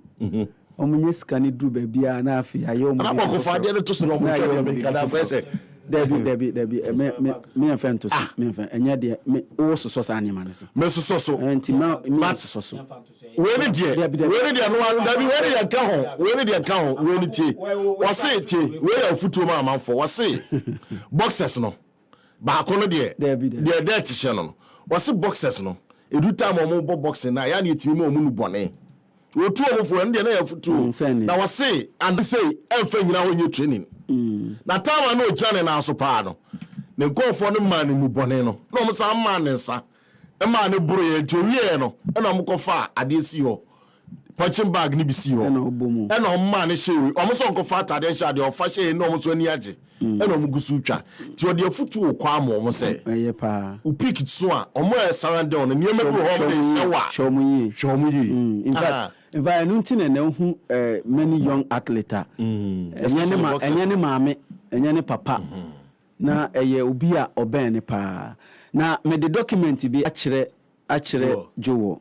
omunye skani dru ba bia na afi ayo na bako fa de to so no mo kada fese Debbie me enfentos me enfen enye de me wo soso sa ne mane so me soso enti me soso we ni de no Debbie we ni de ka ho we ni tie wase tie we ya futuo ma amanfo wase boxers no ba ko no de de t-shirt no wase boxers no edu time mo bo boxing na ya na etimi mo mu nu bone otu omofo nde na ya futuo na wase and say enfa nyina ho nye training na tama no jane na asopa no ne nkofo no man nu bone no no mo sa man ne nsa e man ne buru ye ntowie no e na mo kofa ade si ho punching bag ni bi si ho e na o man ne shewe o mo so nkofa atade sha de o fa she no mo so ni age e na mo gusu twa ti o de futu o kwa mo se eye pa o pick it so a o mo e surround on ni me bi ho mo de show mu yi in fact environment na hu many young athletes enye ne maame enye ne papa na eye obi a oben ne pa na me the document bi akire jowo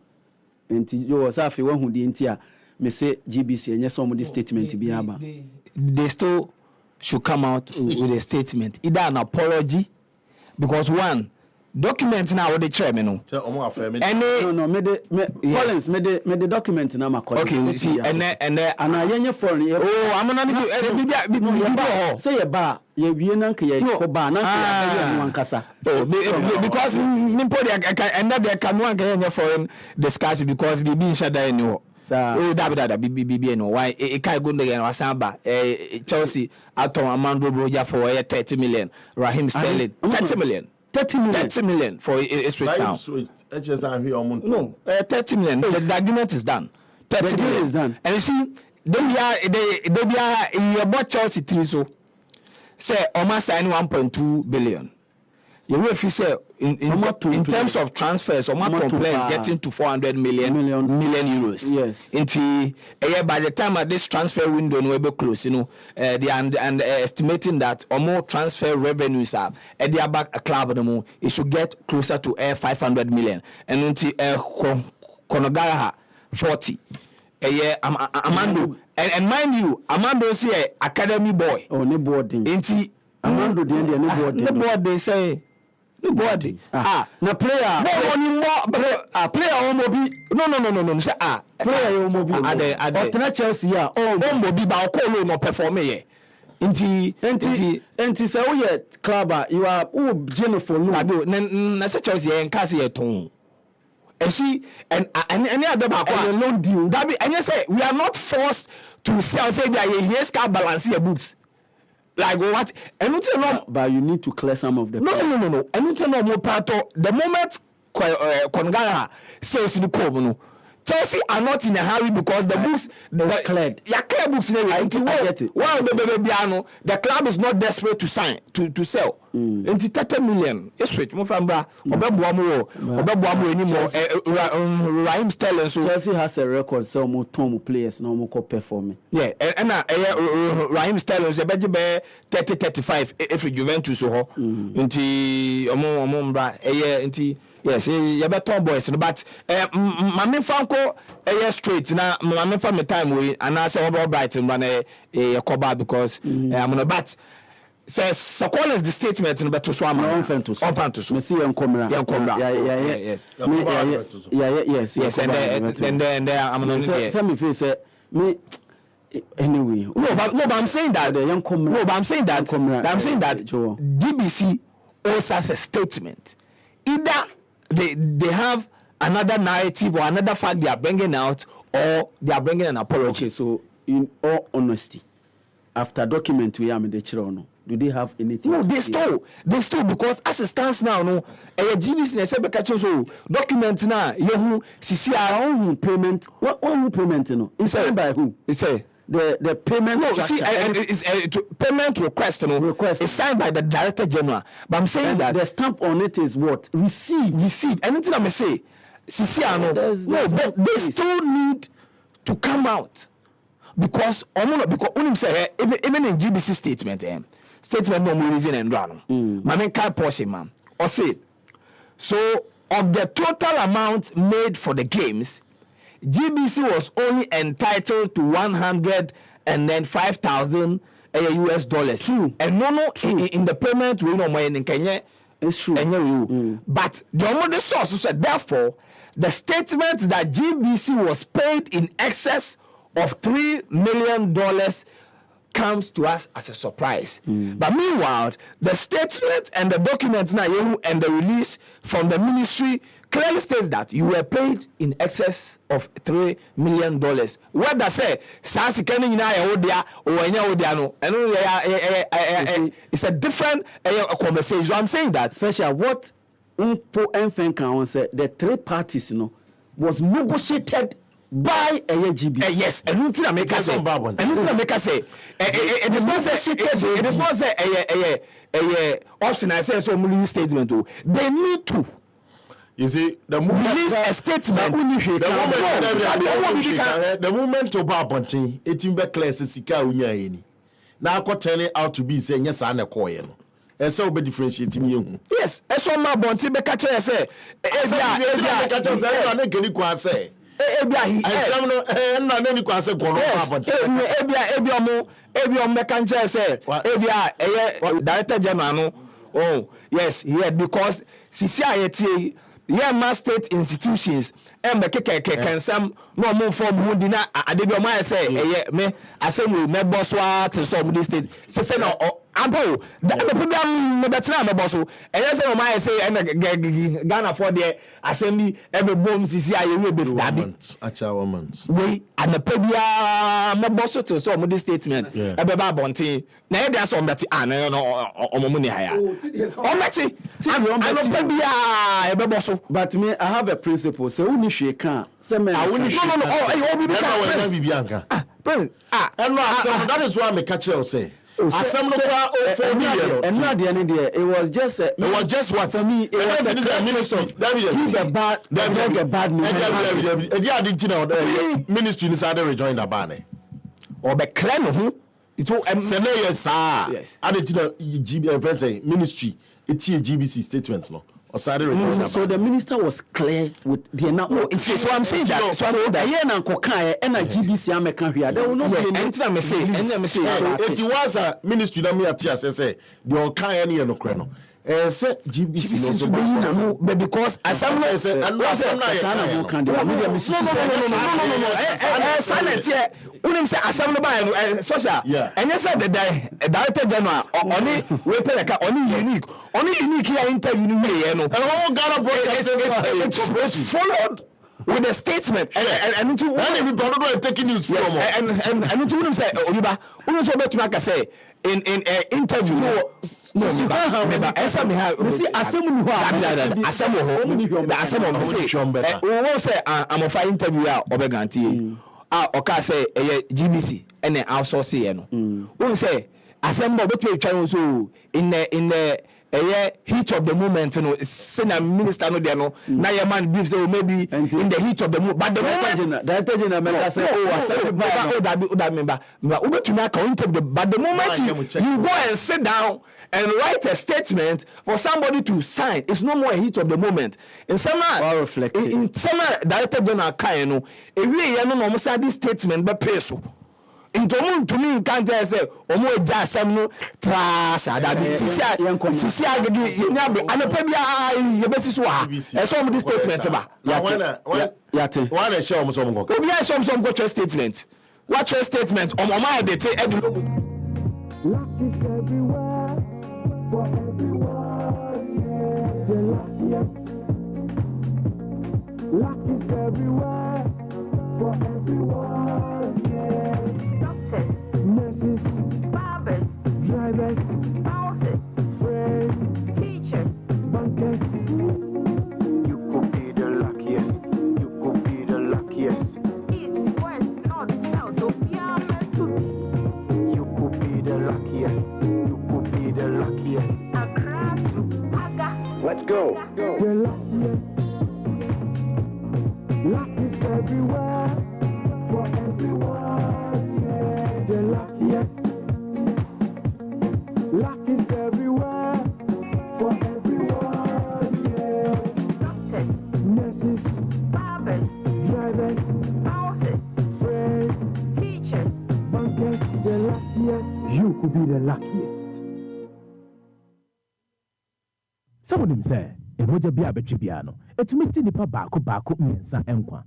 enti jowo safi wahu di enti a me say GBC enye some the statement bi aba they still should come out with a statement, either an apology, because one document now what they try me no. No, Collins, me the document na ma Collins. Okay, see, and yenye foreign. Oh, I'm not say ba ye wie na nke ye ko ba na nke ye no ankasa. Because nimpo dey and that they can one yenye foreign discussion because bibi shada anymore. Oh, that BBB no why it can't go again or Samba Chelsea Atom Amando Broja for 30 million Raheem Sterling 30 million for a sweet town. No, 30 million. The argument is done. 30 million is done. And you see, they are about Chelsea three so say Oma sign 1.2 billion. You will say in terms of transfers, Omaton players getting to 400 million euros. Yes. By the time of this transfer window no be close, they are estimating that more transfer revenues are at their back a club no it should get closer to 500 million. And until Konogara 40. Amando and mind you, Amando say academy boy. Oh, ne boarding. Amando the board they say. Nobody. Na player. Player omobi. No. Say player omobi. Otena Chelsea ya. Omobi ba okolo no perform here. Enti say we club you are Jenny for no. Na say Chelsea en case here ton. And see and any other ba a loan deal. That be and you say we are not forced to sell say that here ska balance your books. Like what? But you need to clear some of the. No. And you know more part of the moment Konogara sales the club. No, Chelsea are not in a hurry because the books they're cleared. Yeah, clear books. I get it. Well, the club is not desperate to sign to sell. And 30 million. Yes, wait. Mufamba. Obebuamu anymore. Raheem Sterling. So Chelsea has a record. So more Tom players no more performing. Yeah, and Raheem Sterling is a better 30-35 if Juventus so. Inti omo inti. Yes, you better boys, but Mami Franco straight now. Mami for me time we and I say about Brighton run a cover because I'm on a bat. Says Sakol is the statement in better swam on Fantus. Me see you come yes, and then I'm on some if you say me anyway. No, but I'm saying that the young come. No, but I'm saying that GBC also has a statement. Either they have another narrative or another fact they are bringing out, or they are bringing an apology. Okay, so in all honesty, after document we are in the children, do they have anything? No, they stole because as it stands now, no, GBC na say beka so document na yehu CCR own payment. What own payment no? Inside by who? It's say the payment structure. It's payment request, is signed by the Director General. But I'm saying that the stamp on it is what? Received. Anything I may say, CCR they still need to come out because when say even in GBC statement no more reason and run. Man can't push him, man. Or say so of the total amount made for the games. GBC was only entitled to $105,000 US dollars. True. And in the payment we know in Kenya. It's true. But the only source said therefore the statement that GBC was paid in excess of $3 million comes to us as a surprise. But meanwhile, the statement and the documents now and the release from the ministry clearly states that you were paid in excess of $3 million. What does say? It's a different conversation. So I'm saying that. Especially what the three parties was negotiated by a GBC. Yes, and nothing I make us say. It is not say it is not say a option. I say so many statement. They need to. You see, the movement release a statement. The movement to Babonti, it in back class sika unya any. Now I turn it out to be saying yes, I'm a coin. And so be differentiating you. Yes, and so my bonti be catch say. Say. Director General. Oh, yes, yeah, because CCIT. Yeah, mass state institutions and the can some no more from who did not. I did your mind say, me, I say we may boss what to some of this state. Say, no, Abo, the program, that's not a boss. And that's what I say, and Ghana for the assembly, every bomb CCI will be rabbits. At our months. We and the Pebia, my boss to some of this statement. A baby bounty. Now there's some that I know on money higher. Oh, Matty, I'm Pebia, a boss. But me, I have a principle. So when you shake can't. No. That is why I catch you say. Assembly for me. It was just what for me. It was a ministry. Give a bad ministry inside rejoin the ban. Or be clear no. It will yes. I didn't ministry. It's a GBC statement no. So the minister was clear with the now. So I'm saying that. So I na kokan and a GBC ameka hia. There will not be anything me say. It was a ministry that me atia say the okan any no kre no. Say GBC no but because assembly say no silent here. Unim say assembly by social. And you said the director general only we pay like only unique here interview here no. And all Ghana broadcast followed with a statement and to everybody taking news from and to say Obiba uno so betu aka say in interview no answer me how you see asemu ho say I'm of interview obeganti oka say GBC and outsource here no we say asemu betu twa so in the heat of the moment, senior minister no there no. Now your man believes maybe in the heat of the moment, but the moment but the moment you go and sit down and write a statement for somebody to sign, it's no more a heat of the moment. In some director general Kayano, this statement but peso. Into to me can't say omo eja asem no trasa da bi sisi agedi nyabe anapabia yebesi so ha eso mo statement ba yate one e share omo so mo obi e share omo go statement what statement omo ma dey take luck is everywhere for everyone yeah the luckiest luck is everywhere for everyone yeah nurses, barbers, drivers, bosses, friends, teachers, bankers. You could be the luckiest. You could be the luckiest. East, west, north, south, you could be the luckiest. You could be the luckiest. Let's go. The luckiest. Luck is everywhere for everyone. The luckiest. Luck is everywhere for everyone. Yeah. Doctors, nurses, barbers, drivers, bosses, friends, teachers, bankers. The luckiest. You could be the luckiest. Someone say, "Emoja bia betwi bia no, etumi ti nipa baako mmiɛnsa nkwa."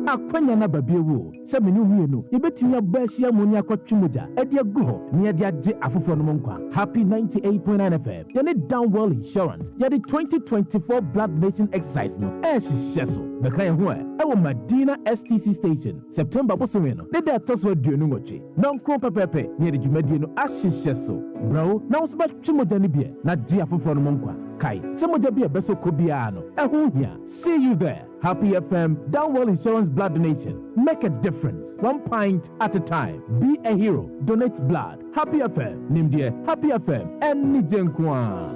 Akwanya na babiewo se meni wienu yebetimi abahia moni akotwe moja ede agu ho ne ede age afofo no nkwa. Happy 98.9 FM yene Downwell Insurance yede 2024 blood donation exercise no hyehyɛ so bekra ho e Medina STC station September bosome no ne da toso aduonu ngoche nonkro pepepe ne de dwumadie no ahyehyɛ so bro na wo so batwe moja ne bia na age afofo no nkwa kai se moja bia beso ko bia no ɛho hia. See you there. Happy FM Downwell Insurance blood donation. Make a difference. 1 pint at a time. Be a hero. Donate blood. Happy FM. Nimdie Happy FM. Eni jenkwa.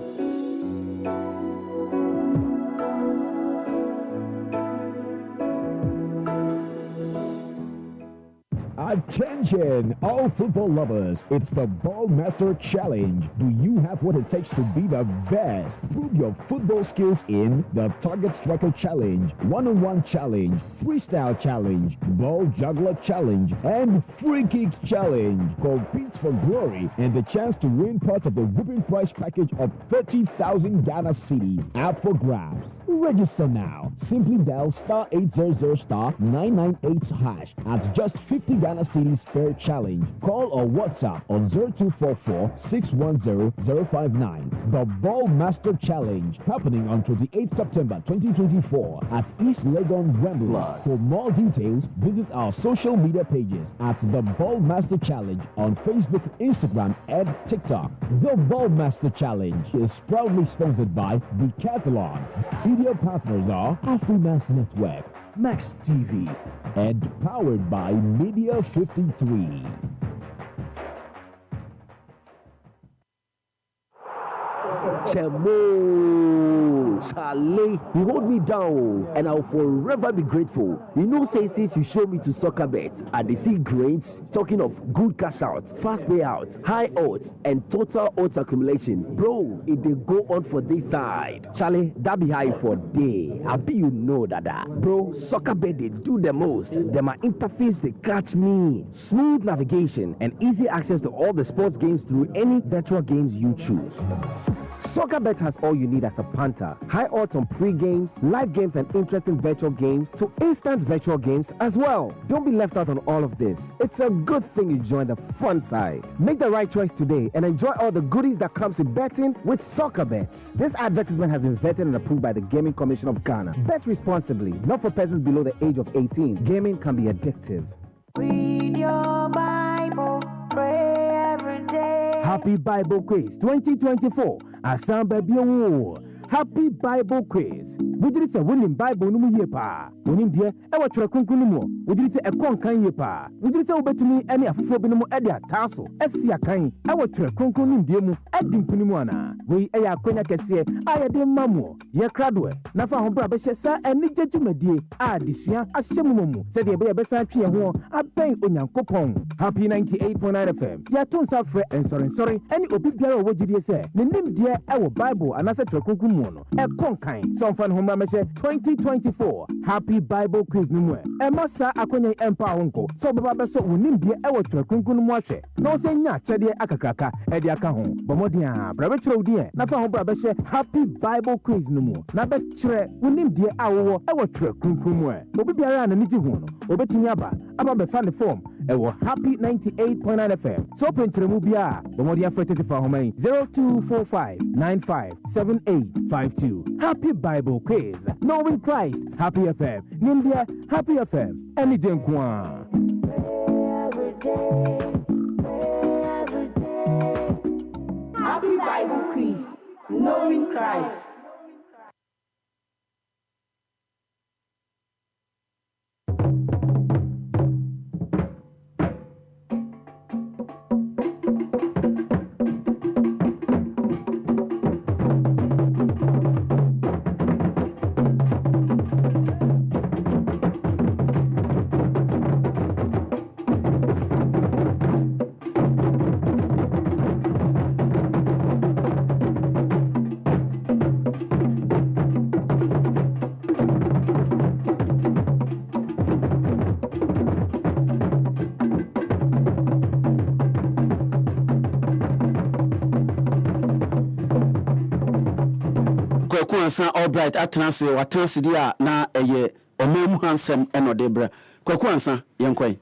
Attention, all football lovers. It's the Ball Master Challenge. Do you have what it takes to be the best? Prove your football skills in the Target Striker Challenge, One-on-One Challenge, Freestyle Challenge, Ball Juggler Challenge, and Free Kick Challenge. Compete for glory and the chance to win part of the whooping prize package of 30,000 Ghana cedis up for grabs. Register now. Simply dial *800*998# at just 50 Ghana cedis per challenge. Call or WhatsApp on 0244 610 059. The Ball Master Challenge happening on 28th September 2024 at East Legon, Wembley. For more details, visit our social media pages at The Ball Master Challenge on Facebook, Instagram, and TikTok. The Ball Master Challenge is proudly sponsored by Decathlon. Media partners are AfriMass Network, Max TV, and powered by Media 53. Chemo, Charlie, you hold me down, and I'll forever be grateful. You know, say since you showed me to soccer bet, I dey see grades. Talking of good cash outs, fast payouts, high odds, and total odds accumulation, bro, it dey go on for this side. Charlie, that be high for day. I be you know that, bro. Soccer bet they do the most. Them my interface they catch me. Smooth navigation and easy access to all the sports games through any virtual games you choose. SoccerBet has all you need as a punter. High odds on pre-games, live games, and interesting virtual games to instant virtual games as well. Don't be left out on all of this. It's a good thing you join the fun side. Make the right choice today and enjoy all the goodies that comes with betting with SoccerBet. This advertisement has been vetted and approved by the Gaming Commission of Ghana. Bet responsibly, not for persons below the age of 18. Gaming can be addictive. Read your Bible, pray every day. Happy Bible Quiz 2024. Asamba Bio. Happy Bible Quiz. We did say winning Bible no mu pa. Winning dear, e wa twerɛ kronkron no mu. We did say e kon kan ye pa. We did say obetumi any afofo bi no mu e de ataso. Esi akan e wa twerɛ kronkron no ndie mu e di mpuni mu ana. We e ya akonya kɛse a ye de mamu. Ye krado na fa ho bra be hyɛ sa ani gyadwumadie a desua ahyɛ mu mu. Sɛ de be ye be sa twe ho abɛn onyankopɔn. Happy 98.9 FM. Ya ton sa frɛ ensɔre any obi biara wo gidie sɛ ne nim deɛ e wo Bible anasa twerɛ kronkron mu no. E kon kan. Some fan ho 2024 Happy Bible Quiz no mu e masa akonya empa honko so baba beso wonim die e wo twerɛ kronkron no mu ahwɛ na wo sɛ nya kyɛde akakraka e de aka ho bomodi a bra be kyerɛ wo die na fa ho bra be hyɛ Happy Bible Quiz no mu na be kyerɛ wonim die a wo e wo twerɛ kronkron mu e obi biara na nigi ho no obetumi aba be fa ne form e wo Happy 98.9 FM so pentremu bia bomodi afɛ 35 ho 0245957852 Happy Bible Quiz. Knowing Christ. Happy FM. Nimbia. Happy FM. Any Jenkwa. Every day. Happy Bible Quiz. Knowing Christ. All bright atranse watranse dia na eye omemu hansem eno debra kwaku ansa yenkwan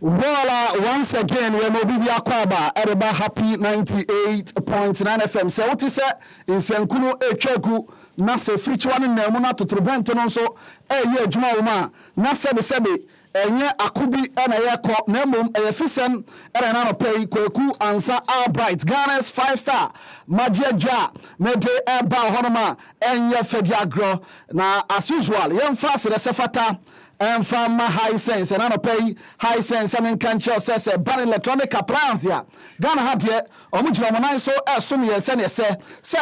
Voila, once again, we are Obiba Kwaba, Ereba Happy 98.9 FM. So what is it? In Senkuno Echeku, Nase Frichwan and Nemuna to Trubenton so ye Juma Uma, Nase Sebi, Enye Akubi and Ayako, Nemum, Efisem, Erenano Pay, Kweku, Ansa, Albright, Ghana's 5-star, Magia Ja, Mede Eba Honoma, Enye Fediagro. Now, as usual, young fast, the Sefata. And from my high sense, and I don't pay high sense. I mean, can't says a ban electronic appliance here. Ghana had yet, or which one so as soon as I say,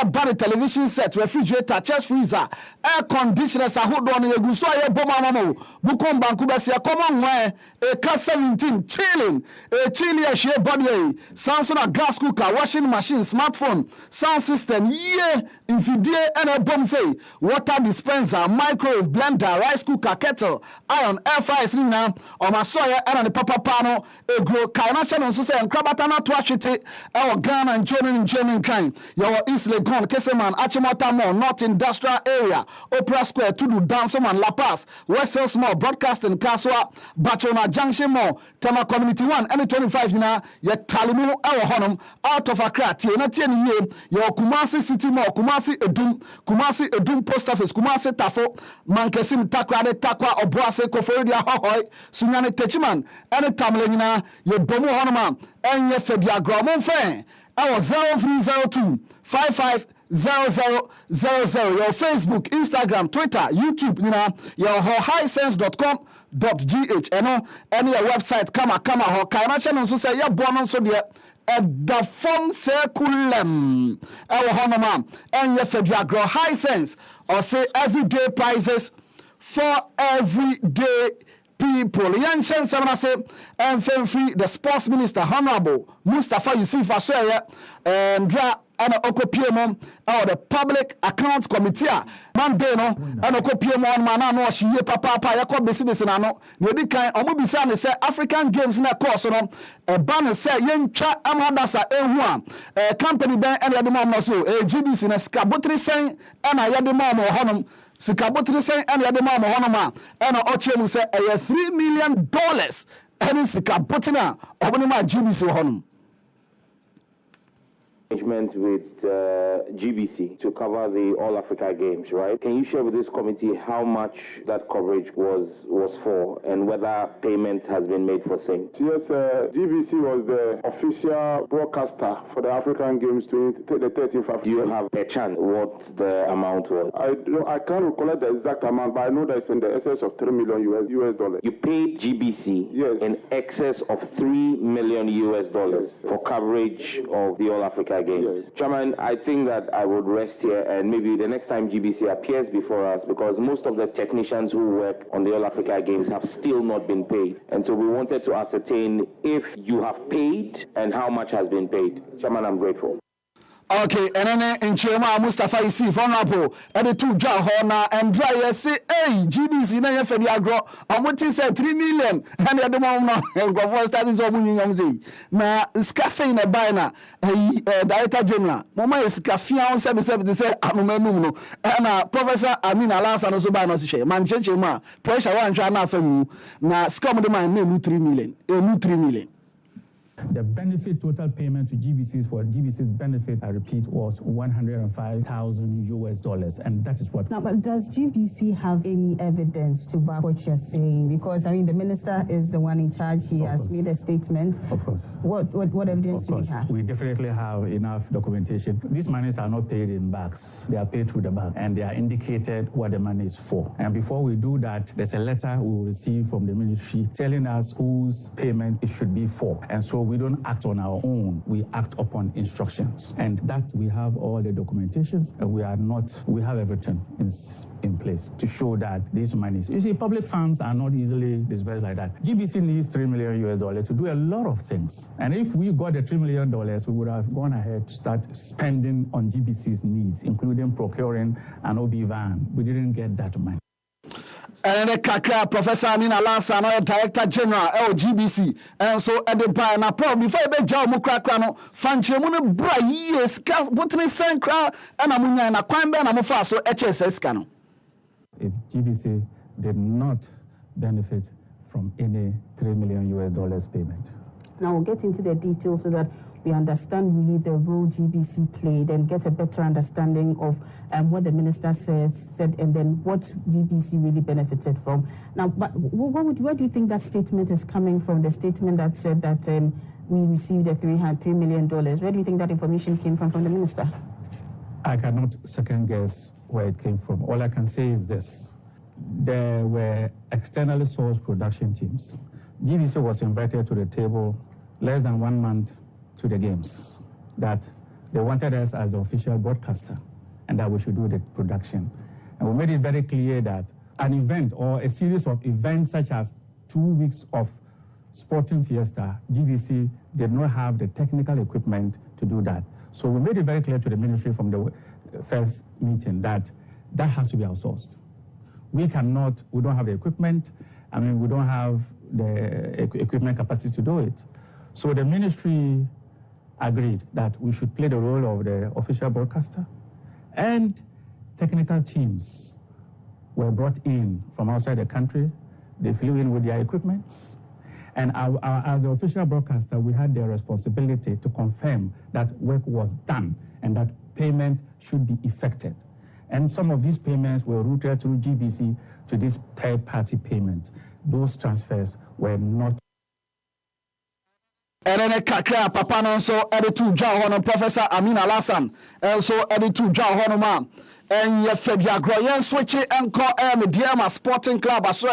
ban television set, refrigerator, chest freezer, air conditioners, a hood on a good soil, bomamo, Bukom Bankubasia, common way, a car 17, chilling, a chilly a share body, Samsung a gas cooker, washing machine, smartphone, sound system, yeah, infidel and a bomb say, water dispenser, microwave, blender, rice cooker, kettle. Iron air fries now on my soya and the papa pano a grow kind channel so say and crabatana to ashite our Ghana and German kind your East Legon Keseman Achimota Mall North Industrial Area Opera Square to do Danceman La Paz West Hills Mall Broadcasting Kaswa Bachona Junction Mall Tama Community 1 and 25 yet Talimu our honum out of Accra na 10 year your Kumasi City Mall Kumasi Edum Post Office Kumasi Tafo Mankesim Takrade Takwa Obwa se koforia hohoi sunyane techiman ene tamle nyina ye bomu honoma enye fedia gromon fe awo 0302 55 Your Facebook, Instagram, Twitter, YouTube, your highsense.com.gh, any website, come ho. Kaina channel so say, born so there. The form circulum, our honor, and your federal grow high sense, or say everyday prizes for everyday people. Young Shen say, and free the sports minister, Honorable Mustafa Yusuf Aswaya, and Dra and Okopiem or the public accounts committee. Man Beno and Okopiem on Manano, she papa, Yako business and ano, Nedikai, Omubisan say African Games in a course on a banner say young chat Amadasa A1, a company bank and Yadimam so, a GBC in a scabutri saying, and I Yadimam or Honum. Sikabotri say and Yadimam Honoma, and Ochem say $3 million, and Sikabotina, Obonima GBC Honum. With GBC to cover the All Africa Games, right? Can you share with this committee how much that coverage was for and whether payment has been made for same? Yes, GBC was the official broadcaster for the African Games to the 13th. Do you have a chance what the amount was? I can't recollect the exact amount, but I know that it's in the excess of $3 million US dollars. You paid GBC in excess of $3 million US dollars for coverage of the All Africa Games. Yes. Chairman, I think that I would rest here and maybe the next time GBC appears before us, because most of the technicians who work on the All Africa Games have still not been paid. And so we wanted to ascertain if you have paid and how much has been paid. Chairman, I'm grateful. Okay, and then in Chema Mustafa Isi Honorable, and the two John Horner and Dry say, hey, GBC na for the agro, and what is $3 million, and the other one and go for starting so many young na scarcely in a biner, Director General, Mama is Cafian 77 say, Anumenum, and Professor Amina Lassa and Sobanos, Manchema, pressure one China from you, na scum the man, new $3 million, a new $3 million. The benefit total payment to GBC's for GBC's benefit, I repeat, was $105,000 US, and that is what. Now, but does GBC have any evidence to back what you're saying? Because I mean, the minister is the one in charge. He has made a statement. Of course. What evidence do we have? We definitely have enough documentation. These monies are not paid in bags; they are paid through the bank, and they are indicated what the money is for. And before we do that, there's a letter we will receive from the ministry telling us whose payment it should be for, and so we don't act on our own, we act upon instructions. And that we have all the documentations, and we have everything in place to show that these monies, you see, public funds are not easily disbursed like that. GBC needs $3 million US to do a lot of things. And if we got the $3 million, we would have gone ahead to start spending on GBC's needs, including procuring an Obiba. We didn't get that money. And the Kakra, Professor Amina Lassa, Director General, GBC. And so at the bar, and probably before I be Joe Mukrano, Fanchemuna Bra, yes, Button Sankra, and Amunia, and a Quambe, and Amufaso, HSS Cano. If GBC did not benefit from any $3 million US payment. Now we'll get into the details so that we understand really the role GBC played and get a better understanding of what the minister said, and then what GBC really benefited from. Now, but where do you think that statement is coming from? The statement that said that we received a $3 million. Where do you think that information came from the minister? I cannot second guess where it came from. All I can say is this: there were externally sourced production teams. GBC was invited to the table less than 1 month to the games, that they wanted us as the official broadcaster and that we should do the production. And we made it very clear that an event or a series of events such as 2 weeks of sporting fiesta, GBC did not have the technical equipment to do that. So we made it very clear to the ministry from the first meeting that that has to be outsourced. We don't have the equipment. I mean, we don't have the equipment capacity to do it. So the ministry agreed that we should play the role of the official broadcaster, and technical teams were brought in from outside the country. They flew in with their equipment, and as the official broadcaster, we had the responsibility to confirm that work was done and that payment should be effected. And some of these payments were routed through GBC to these third-party payments. Those transfers were not. Erene kakra papa no so editu dwa ho no Professor Amin Alasan so editu dwa ho no ma and ye fedia groyen switch enko Mediama Sporting Club aso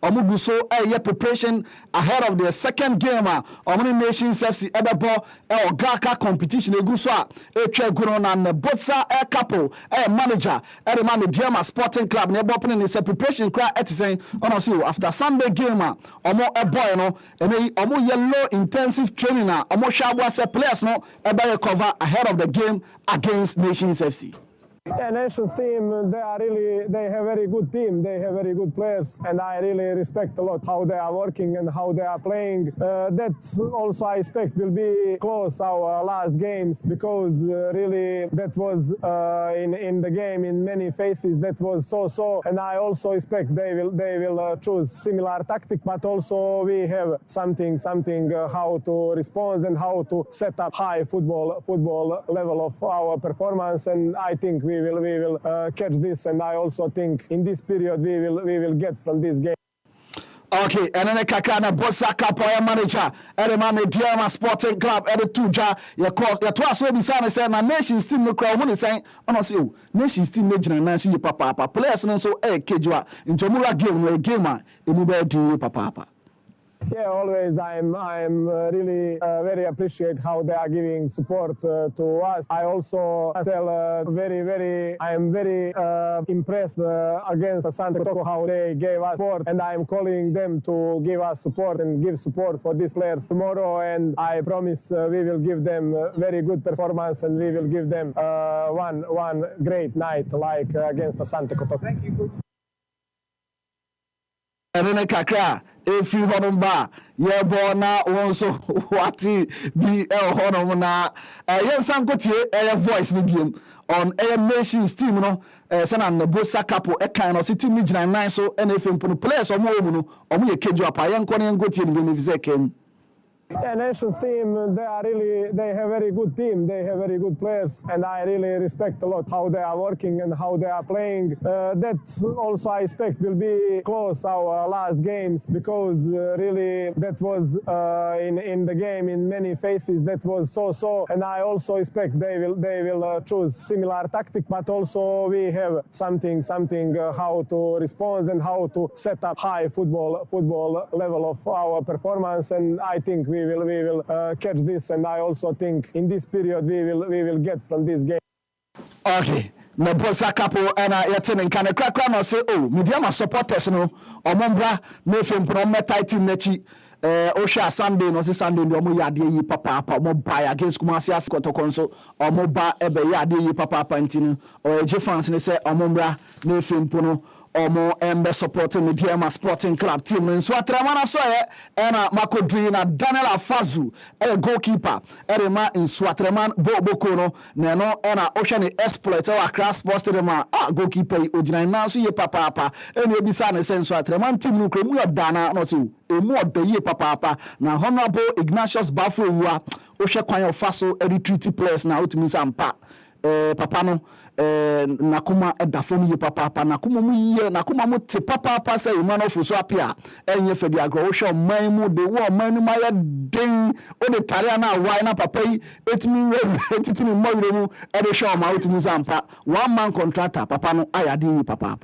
omugu so preparation ahead of the second game omuni Nations FC ebebo ogaka competition egu so etwa guru na Nebotsa couple manager ma Mediama Sporting Club na open in the preparation kra etisen ono see after Sunday game omo boy no omo yellow intensive training omo hwa se players no recover ahead of the game against Nations FC. Yeah, nations team, they have very good team, they have very good players, and I really respect a lot how they are working and how they are playing. That also I expect will be close our last games, because really that was in the game in many phases that was so, and I also expect they will choose similar tactic, but also we have something how to respond and how to set up high football level of our performance, and I think we will catch this, and I also think in this period we will get from this game. Okay, and then Kakana Bossa Capoya manager, Edema Mediama Sporting Club, Tuja, your twice will be signed and na Nations team no crowd money saying, honestly, Nations team major Nancy Papa, players no so Kejua, in Jamura game where gamer, Imube do Papa. Yeah, always I'm really very appreciate how they are giving support to us. I also tell I am very impressed against Santa Coco how they gave us support, and I'm calling them to give us support and give support for these players tomorrow, and I promise we will give them very good performance, and we will give them one great night like against Santa Coco. Thank you. Erene kakra efi honom ba ye bo na wonso wati bi honom na ye nsankotie voice ni biem on Nations team no sana na Bosa Capo kan no team ni gina nine so NFM mpo players omo mu no omo ye keju apa ye nko ne ngotie ni bi me kem. Yeah, nations team, they have very good team, they have very good players, and I really respect a lot how they are working and how they are playing. That also I expect will be close our last games, because really that was in the game in many phases that was so, and I also expect they will choose similar tactic, but also we have something how to respond and how to set up high football level of our performance, and I think we will catch this, and I also think in this period we will get from this game. Okay. Na Bosa Capo ana yetene nkane krakra no say Mediama supporters no omombra na efem pro meta team nachi Osha Sunday no Sunday no mo yade yi papa mo buy against Kumasi Askotoko so mo ba ebe yade yi papa ntini o eje fans ne say omombra na efem no omo embe supporting Mediama Sporting Club team nso atramana so na makodri na Daniel Afazu goalkeeper ma nso atraman boko no na no na ohwe ne exploit Accra Sports Stadium goalkeeper ogina na so ye papa ene obisa ne senso atraman team no kremu yodana no so emu odaye papa na Honorable Ignatius Bafo wa ohwe kwan ofaso retreat players na otumi sampa papa no nakuma edafom ye papa nakuma mu ye nakuma mu te papa say man of so apia enye fedi agro wo hwe man mu de wo man nu maye den o de tare na why na papa yi etimi etitini mo wire mu e de hwe ma otimi sampa one man contractor papa no ayade yi papa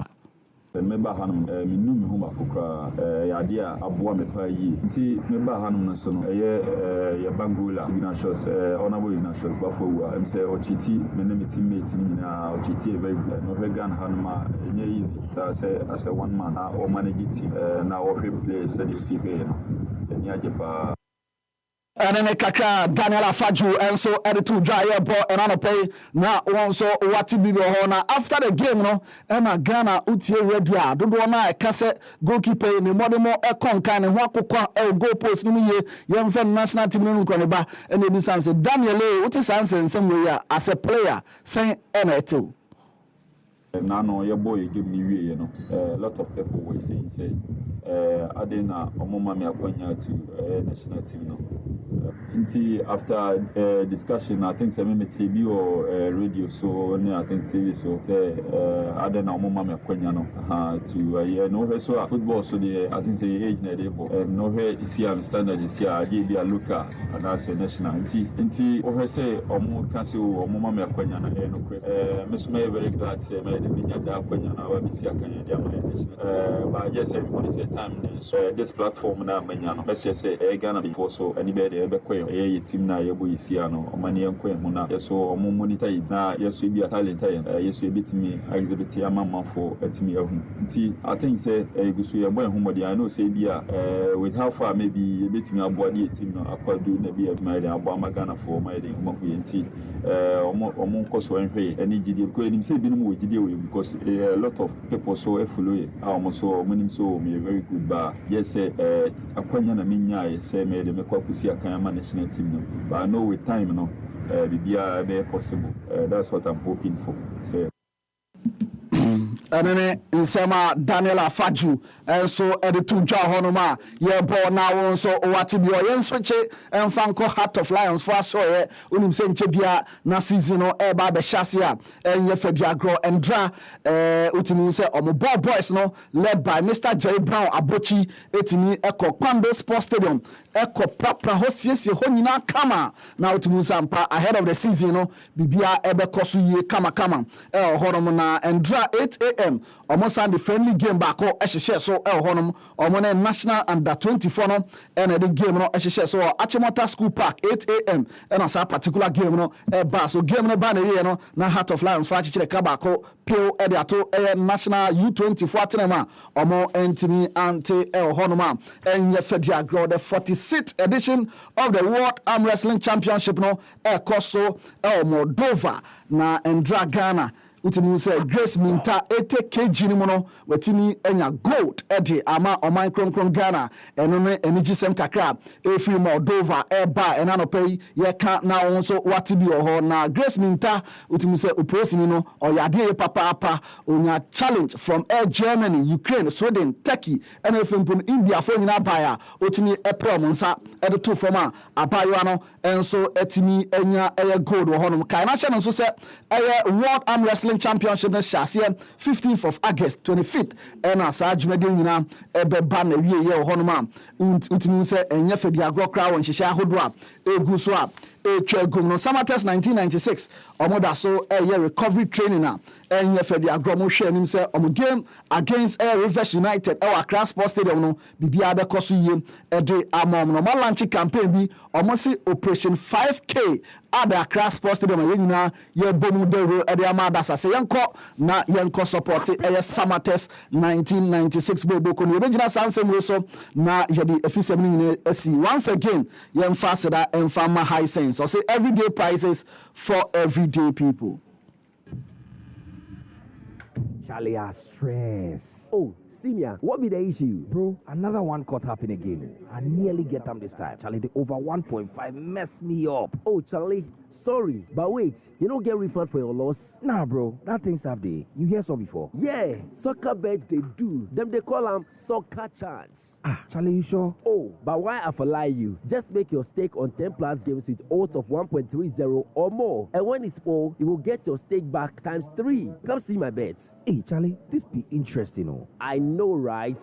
member hanum minu me ho makokra yade a aboa me pa yi nti member hanum no so no ye bangola Ignatius honorable Ignatius Bafo am say ochiti me ne me teammate ni na ochiti e very good no vegan hanum a enye easy say as a one man or manage team na o play steady team no enya jepa Anene kaka Daniel Afaju enso editu dry ball and pay na wonso wati bibi ho na after the game no na Ghana utie ready a dodo na ekase goalkeeper ni modemo ekonkan ne ho akokwa goal post no ye yemfe national team no nkone ba ene bi sanse Daniel uti sanse nsem we ya as a player sen eneto na no your boy give me we no a lot of people were saying say adena omoma me akwanya to national team no After discussion, I think some TV or radio, so I think TV, so I don't know, Mama Queniano to no so football, so I think the age no is here standard is here. I give you a look at and that's a national inti or say or more cancel or Mama Queniana. Miss May very glad to say made the media that Queniana or Miss Yakan, but yes, everyone is a time. So this platform now, Maniano, let's say, Ghana before so anybody ever quail a team now, Yabuisiano, or Mani and Quemuna, yes, or more monitor now, yes, we be a talent, yes, we beat me, exhibit a mamma for a team of him. I think, say, a good way, I know, say, with how far maybe a bit me a body team, I could do maybe a my Ghana for my tea, or more cost or any GD, because him say, because a lot of people so effluent, almost so, winning so, me a very good bar. Yes, say, a Quenya Minya, say, made a Mekwakusia Kayama national team, but I know with time, no, be possible. That's what I'm hoping for. Say. Enene nsema Daniel Afaju enso editu dwa honoma ye bo na won so owati bi oyenso che emfanko Heart of Lions for so ye unim se nche bia na season no e ba be hyase a enye fediagro endra utimi se omo boys no led by Mr. Jerry Brown Abochi etimi eko Kwando Sports Stadium eko prapra hosiesie ho nyina kama na utimi sampa ahead of the season no bibia ebe koso ye kama honom na endra 8 a.m. almost on the friendly game back or share so honum or national under 24 no and the game no share so Achimota School Park 8 a.m. and on a particular game no bar so game no ban no na Heart of Lions for chire kabako pio ediato national U24 tenema omo entimi ante honuma and yefadia grow the 46th edition of the World Arm Wrestling Championship no koso Moldova na endra Ghana utimi say Grace Minta 80 kg ni mono wetimi enya gold ede ama oman kronkron Ghana eno ne enigisem kakra efiri Moldova eba enanopei ye ka na wonso watibi oho na Grace Minta utimi say uprosini no oyade papa onya challenge from Germany, Ukraine, Sweden, Turkey and efempun India for nyina baya utimi epre monsa ede to forma abayo no enso etimi enya gold wo honom kai na hye no so say World Arm Wrestling Championship na shasia 15th of August 25th and asa adwumade nyina ebeba na wie ye honoma utimi se enye fedi agro kra won hihia hodo a egu so a etwagum no Samates 1996 omoda so recovery training na enye fedi agro mo hwe anim se omo game against Rivers United Accra Sports Stadium no bibia be koso yie ede amom no mo launch campaign bi omo se Operation 5K at the Accra Sports Stadium yenyina ye bomu dero ede amada sase yenko na yenko support Samates 1996 boboko no yebegina sansem we so na yedi efisem ni esi once again yemfa seda emfa high sense so say everyday prices for everyday people. Charlie, are stress. Oh, senior, what be the issue? Bro, another one caught happen again. I nearly get them this time. Charlie, the over 1.5 messed me up. Oh, Charlie, sorry, but wait, you don't get refund for your loss? Nah, bro, that thing's have day. You hear some before? Yeah, soccer bets they do. Them they call them soccer chance. Ah, Charlie, you sure? Oh, but why I for lie you? Just make your stake on 10 plus games with odds of 1.30 or more. And when it's full, you will get your stake back times 3. Come see my bets. Hey, Charlie, this be interesting, oh. I know, right?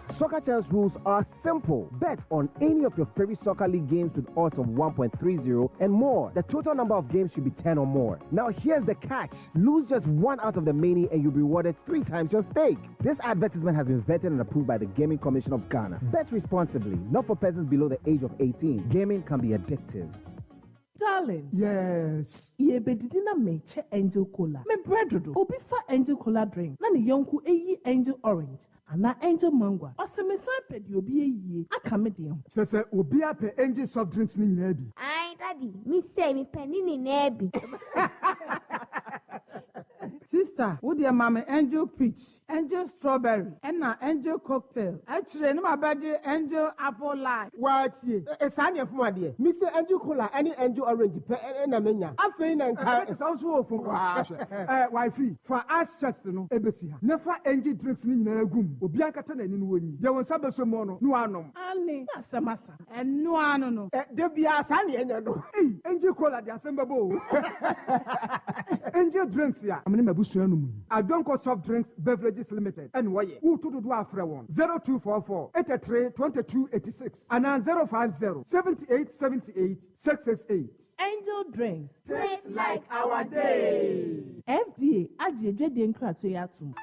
Soccer Chance rules are simple. Bet on any of your favorite soccer league games with odds of 1.30 and more. The total number of games should be 10 or more. Now here's the catch. Lose just one out of the many and you'll be rewarded 3 times your stake. This advertisement has been vetted and approved by the Gaming Commission of Ghana. Bet responsibly, not for persons below the age of 18. Gaming can be addictive. Darling. Yes. Ye bedidina meche Angel Cola. Me bread Obi fa Angel Cola drink. Na ni yonku eyi Angel Orange. Ana Angel Mango. Oseme sampe di obi eyi. Aka me dem. Sese obi ape Angel soft drinks ni nyina bi. Ai daddy, me say me penny ni na bi. Sister, wo dear mama angel peach, angel strawberry, and na angel cocktail. Actually, no my body angel apple lime. What ye? A sunny of my dear. Miss Angel Cola, any angel orange, and a mania. I think it's also from wifey. For us, Chestano, Ebesia. Never angel drinks in a room. Obianca and Winnie. There was Sabaso Mono, Nuano. Only that's a massa. And no, I don't know. There be a sunny angel Cola, the Assembly. Angel drinks here. I'm in my bush. I don't call soft drinks beverages limited. And why? Who to do after one? 0244 83 22 86 and 050 78 78 668. Angel drinks. Taste like our day. FDA, Ajay Kratoyatu.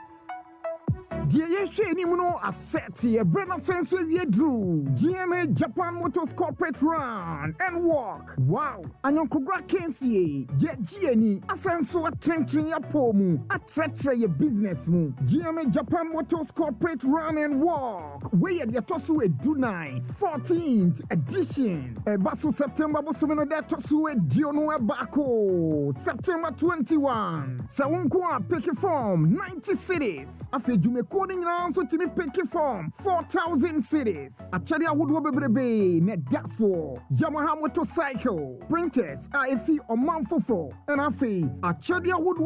Dear Yeshanimuno Assetti, a Brenna Sense Yedru, GMA Japan Motors Corporate Run and Walk. Wow, and Uncle Kensie, Yet Gianni, Asenso a trenching your pomu, a tretre your business moon. GMA Japan Motors Corporate Run and Walk. Where the Tosu a Dunai, 14th edition. A Basu September Bosumino da Tosu a Diono Bako, September 21. Sawunkwa pick form 90 cities. After Jumeko. Also to be picky form 4,000 cities. A Chadia would be Nedafo, Yamaha motorcycle, printers, IFE or Manfofo, and Afi, a Chadia would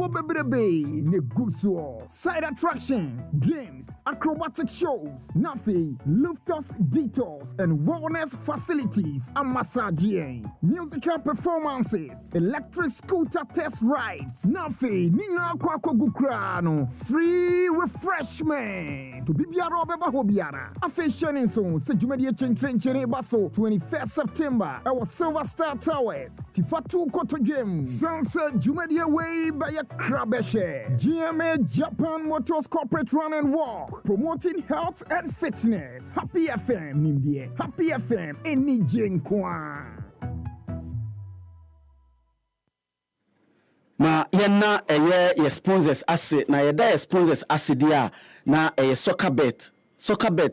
be Neguso, side attractions, games, acrobatic shows, Nafi, Luftos detours, and wellness facilities, and massaging, musical performances, electric scooter test rides, Nafi, Nina Kwako Gukrano, free refreshment. To be Biara Hobiara. A fashion in so, Sejumedia Chenchen Basso, 21st September. Our Silver Star Towers. Tifatu Koto Gym. Sunset Jumedia Way by a Krabeshe. GMA Japan Motors Corporate Run and Walk. Promoting health and fitness. Happy FM, Nimbie. Happy FM, Eni Jenkwa. Ma yenna ye sponsors asset na yeda sponsors asset dia na soccer bet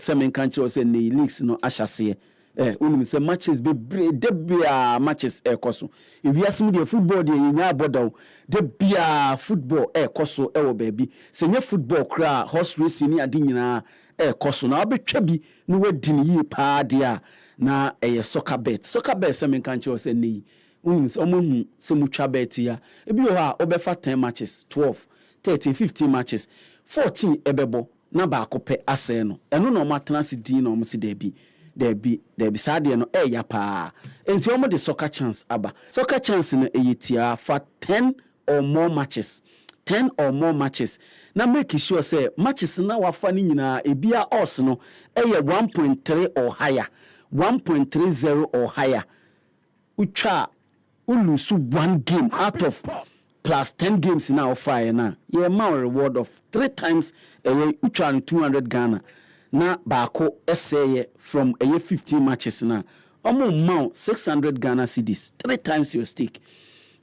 se men kan che say ne leagues no ahyase unim say matches be debia matches koso ewiasem de football de nya bodaw debia football koso wo baabi se nya football kra horse racing ni ade nyina koso na obetwa bi no wadini yi pa dia na soccer bet se men kan che say ne omo se mutwa bet ya ebi ho a obefa 10 matches 12 13 15 matches 14 ebebo na ba akopɛ asɛ no ɛno na ɔmatena se din na ɔmo se debi saade no ya pa enti ɔmo de soccer chance aba soccer chance no eyetia for 10 or more matches na make sure say matches na wafa ni nyina ebia odds no 1.3 or higher 1.30 or higher utwa ulusu 1 game out of plus 10 games now fire na ye ma reward of 3 times utwa 200 Ghana na baako essay from 15 matches na omo ma 600 Ghana cedis 3 times your stake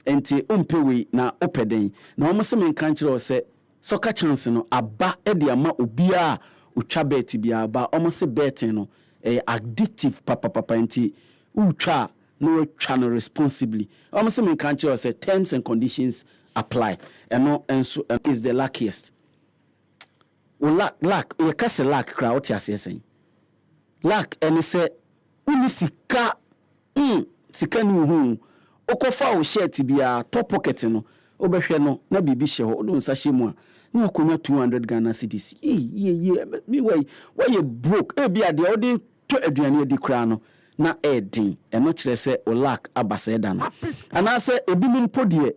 enti umpewe na opeden na omo se men kan kire say soccer chance no aba e de ama obia utwa bet bia aba omo se betting no addictive papa enti utwa no channel responsibly. Almost in country say terms and conditions apply. And so is the luckiest. Luck, you can say luck crowd ya say. Luck and say uni sika sika ni hu. Okofa o share tibia top pocket no. Obehwe no na bibi she ho don sahye mu a. Na akonya 200 Ghana cedis. Me why you broke? E bia de odi to aduane edi kra no. Na edin eno kire se olak abase da no ana se ebi mu podie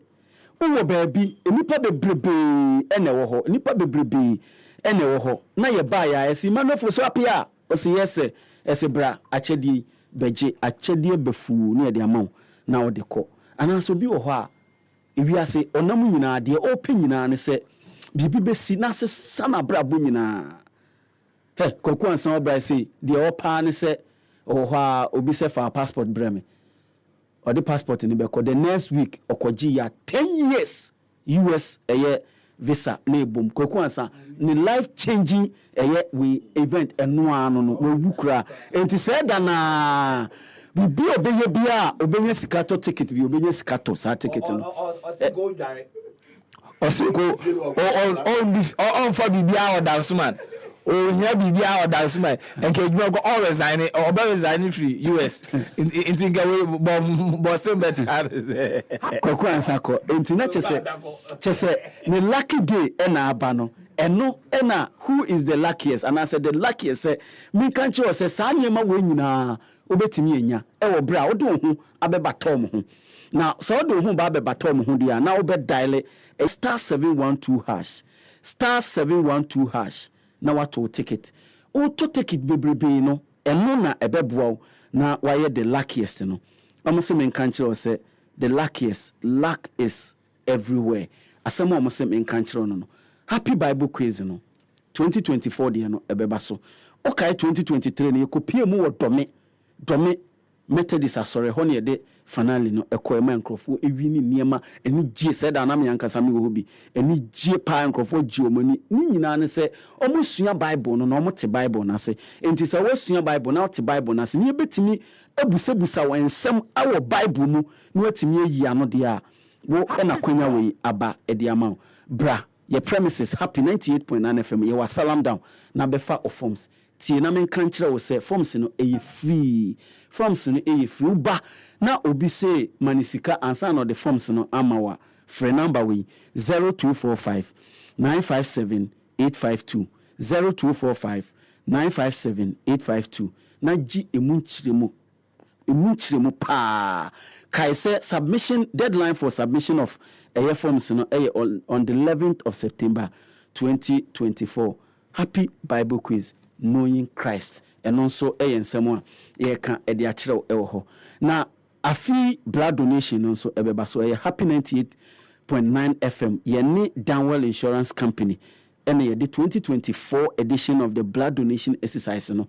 wo baabi enipa bebrebe ene wo ho enipa bebrebe ene wo ho na ye ba ya esi manofo so apia o se yese ese bra achedi beje achedi befu na ye de amaw na wo de ko ana so bi wo ho a ewiase onam nyina de open nyina ne se bibi besi na se sana bra bo nyina koku ansan obra se de opa ne se obi se for passport breme or the passport ni beko the next week okoji ya 10 years US visa na ebom koku ansa ni life changing we event eno anu no we wukra enti say da na bi obeye bia obenya sikato ticket bi obenya sikato sa ticket no Osiko on for bibia or dance man. Oh, here bibia or dance man. And can you go all resigning or resigning free US in Tinga Boston better. Koko ansako. Internet chese ne lucky day ena abano. Eno ena who is the luckiest? And I said the luckiest say me can't show say sa nyema we nyina obetimi enya. Ewo bra wo do ho abeba tom ho. Now, so do who ba batom ho dia na obe dial a star 712 hash. Star 712 hash. Na wato ticket. O to ticket bebrebe no eno na ebeboa na waye the luckiest no. Almost men kanchiro say the luckiest. Luck is everywhere. Asemo almost men kanchiro no. Happy Bible quiz no. 2024 dia no ebeba so. Okay 2023 no yekopie mu wo dome Methodist asore ho ne de finally no ekoema nkrofo ewini niema eni gie said anam yankasa me wo bi eni gie pa nkrofo gie omani ni nyina ne se omosua Bible no na omote Bible na se enti se wasua Bible na ote Bible na se ni ebetimi ebusebusa wansem awo Bible mu na watimi ayi ano de a wo na kwanya we aba edi ama bra your premises Happy 98.9 FM ye wa salam down na befa of forms tie na men kan kire wo se forms no eye free forms no eye free ba na obi say manisika ansa no the forms no amawa free number we 0245 957 852 0245 957 852 na gi emunchiremu pa kai say submission deadline for submission of air forms no on the 11th of September 2024 Happy Bible quiz knowing Christ and also ensemo a ye kan e de akire e wo ho na afi blood donation also ebeba so Happy 98.9 FM ye ne Danwell Insurance Company and ye the 2024 edition of the blood donation exercise no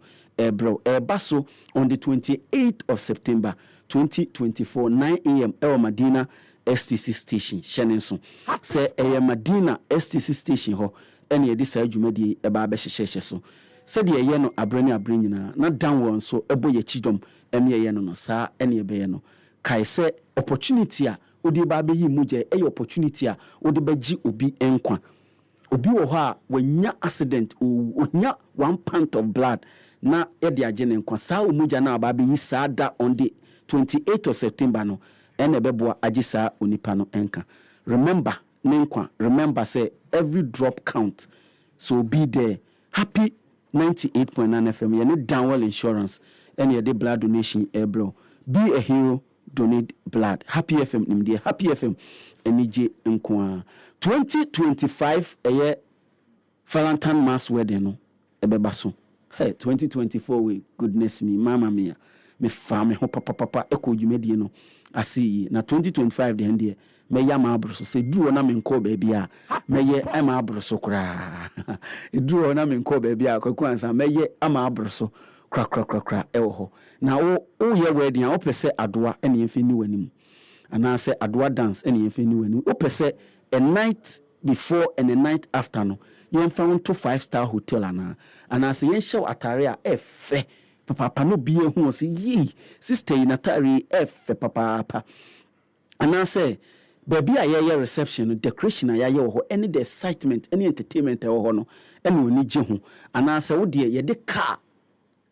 bro baso on the 28th of September 2024 9 a.m. Madina STC station Shenenso say Madina STC station ho and ye this adwumadi eba be hyehye so said ye no abrani nyina na down so ebo ye chidom ye no sa ene ye be no kai se opportunity a odi ba be yi muje opportunity a odi ba gi obi enkwa obi wo ho a wanya accident onya 1 pint of blood na ye de agene enkwa sa omuja na ba be yi sa da on the 28th of September no ene bebo agisa onipa no enka remember say every drop count so be there Happy 98.9 FM ye ne Danwell Insurance and ye de blood donation bro be a hero donate blood Happy FM nimde Happy FM enije nko 2025 eye Valentine mass wedding no ebeba so hey 2024 we goodness me mama mia me fame ho papa ekojumedie no asi na 2025 de hande me ya ma abroso se duo na me nko ba bia me ye ama abroso kra duo na me nko ba bia kwaku ansa me ye ama abroso kra ewo ho na wo ye wedding a wo pese adoa ene yemfi ni wanim ana se adoa dance ene yemfi ni wanim wo pese a night before and a night after no yemfa won to 5-star hotel ana se yen show atare a efe papa no bie hu se yi sister in atare efe papa ana se baby a ye reception decoration a ye ho any the excitement any entertainment ho no ene oni je ho ana se wo de ye de car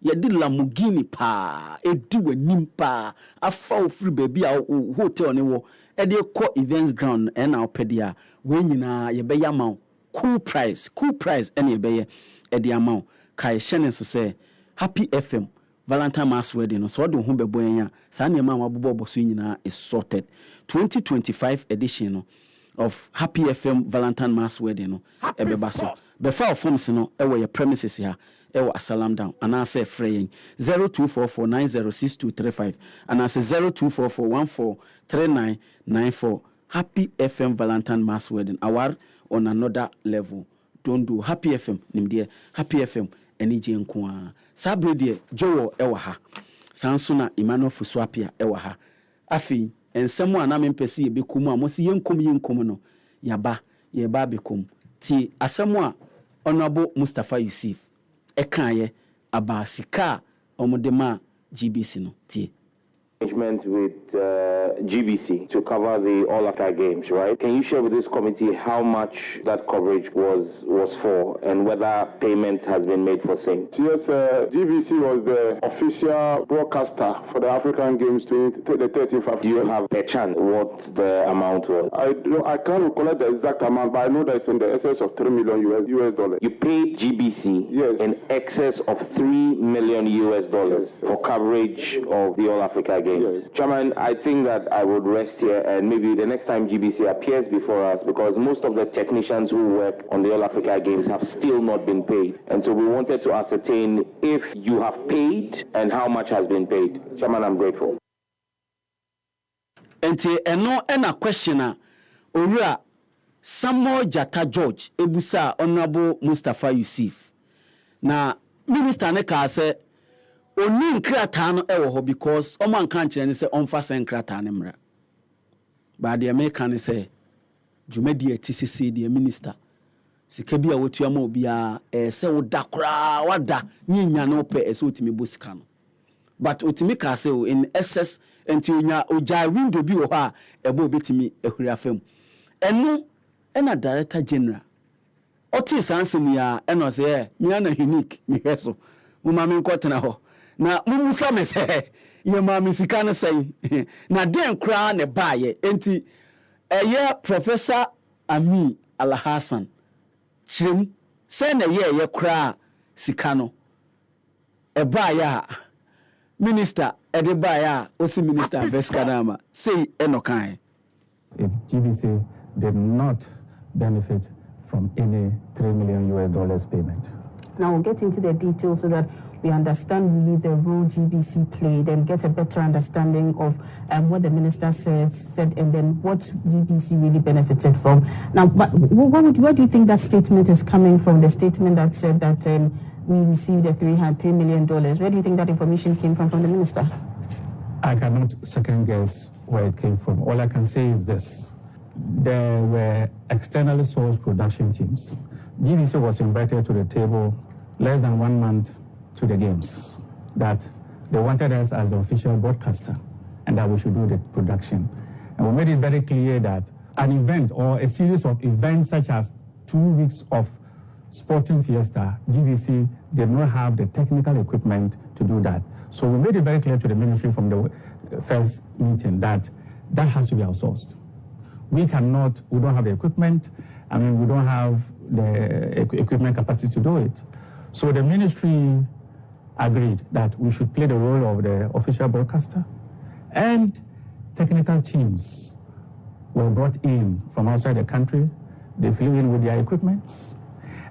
ye de Lamborghini pa edi wanim pa afa free baby a hotel ne wo e de call events ground and na opedia we nyina ye be yama cool price ene ye be ye e de amount kai shenen so say Happy FM Valentine mass wedding no so do ho bebo enya sa na ma mabobo so nyina is sorted 2025 edition no of Happy FM Valentine mass wedding no ebeba so befa forms no e your premises here e wo asalam down and I say free 0244906235 and I say 0244143994 Happy FM Valentine mass wedding award on another level don't do Happy FM nimde Happy FM enije nko a sabre de jowo ewa ha sansuna Emmanuel Fuswapia ewa ha afi ensemu ana mempesi ye bekum a mosi yenkom no yaba bekum ti asemu a Honorable Mustafa Yusuf ekaye abasika omodema GBC no ti arrangement with GBC to cover the All Africa Games, right? Can you share with this committee how much that coverage was for and whether payment has been made for same? Yes, GBC was the official broadcaster for the African Games the 13th. Do you have a chance what the amount was? I can't recall the exact amount, but I know that it's in the excess of $3 million US dollars. You paid GBC in excess of $3 million US dollars for coverage of the All Africa Games. Yes. Chairman, I think that I would rest here and maybe the next time GBC appears before us, because most of the technicians who work on the All Africa Games have still not been paid. And so we wanted to ascertain if you have paid and how much has been paid. Chairman, I'm grateful. And a questioner, Ora Samuel Jata George, Ebusa Honorable Mustafa Yusuf. Now, Minister Neka said, Oni nkrataa no ewo ho because oman kan kire ne se onfa sen nkrataa ne mra ba de America ne se dwumadi atisisi de minister sika bi a wotua ma obi a se woda kra wada nyinya no pe se otimi bosika no but otimi ka se in excess enti onya oja window bi wo ho a ebo obetimi ehuri afam eno na director general oti sansem ya eno se mi na unique mi heso mo ma me nkotena ho na mumusa me se ye ma misika no sei na den kra ne baaye enti eye Professor Ami Alhassan chim se na ye kra sika no e baaye minister e de baaye osi minister Veskanama say enokan. If GBC did not benefit from any $3 million US dollars payment. Now we'll get into the details so that we understand really the role GBC played and get a better understanding of what the minister said and then what GBC really benefited from. Now, but where do you think that statement is coming from, the statement that said that we received $3 million? Where do you think that information came from the minister? I cannot second guess where it came from. All I can say is this. There were externally sourced production teams. GBC was invited to the table less than 1 month to the games, that they wanted us as the official broadcaster and that we should do the production. And we made it very clear that an event or a series of events such as 2 weeks of sporting fiesta, GBC did not have the technical equipment to do that. So we made it very clear to the ministry from the first meeting that that has to be outsourced. We don't have the equipment. We don't have the equipment capacity to do it. So the ministry agreed that we should play the role of the official broadcaster, and technical teams were brought in from outside the country. They flew in with their equipment,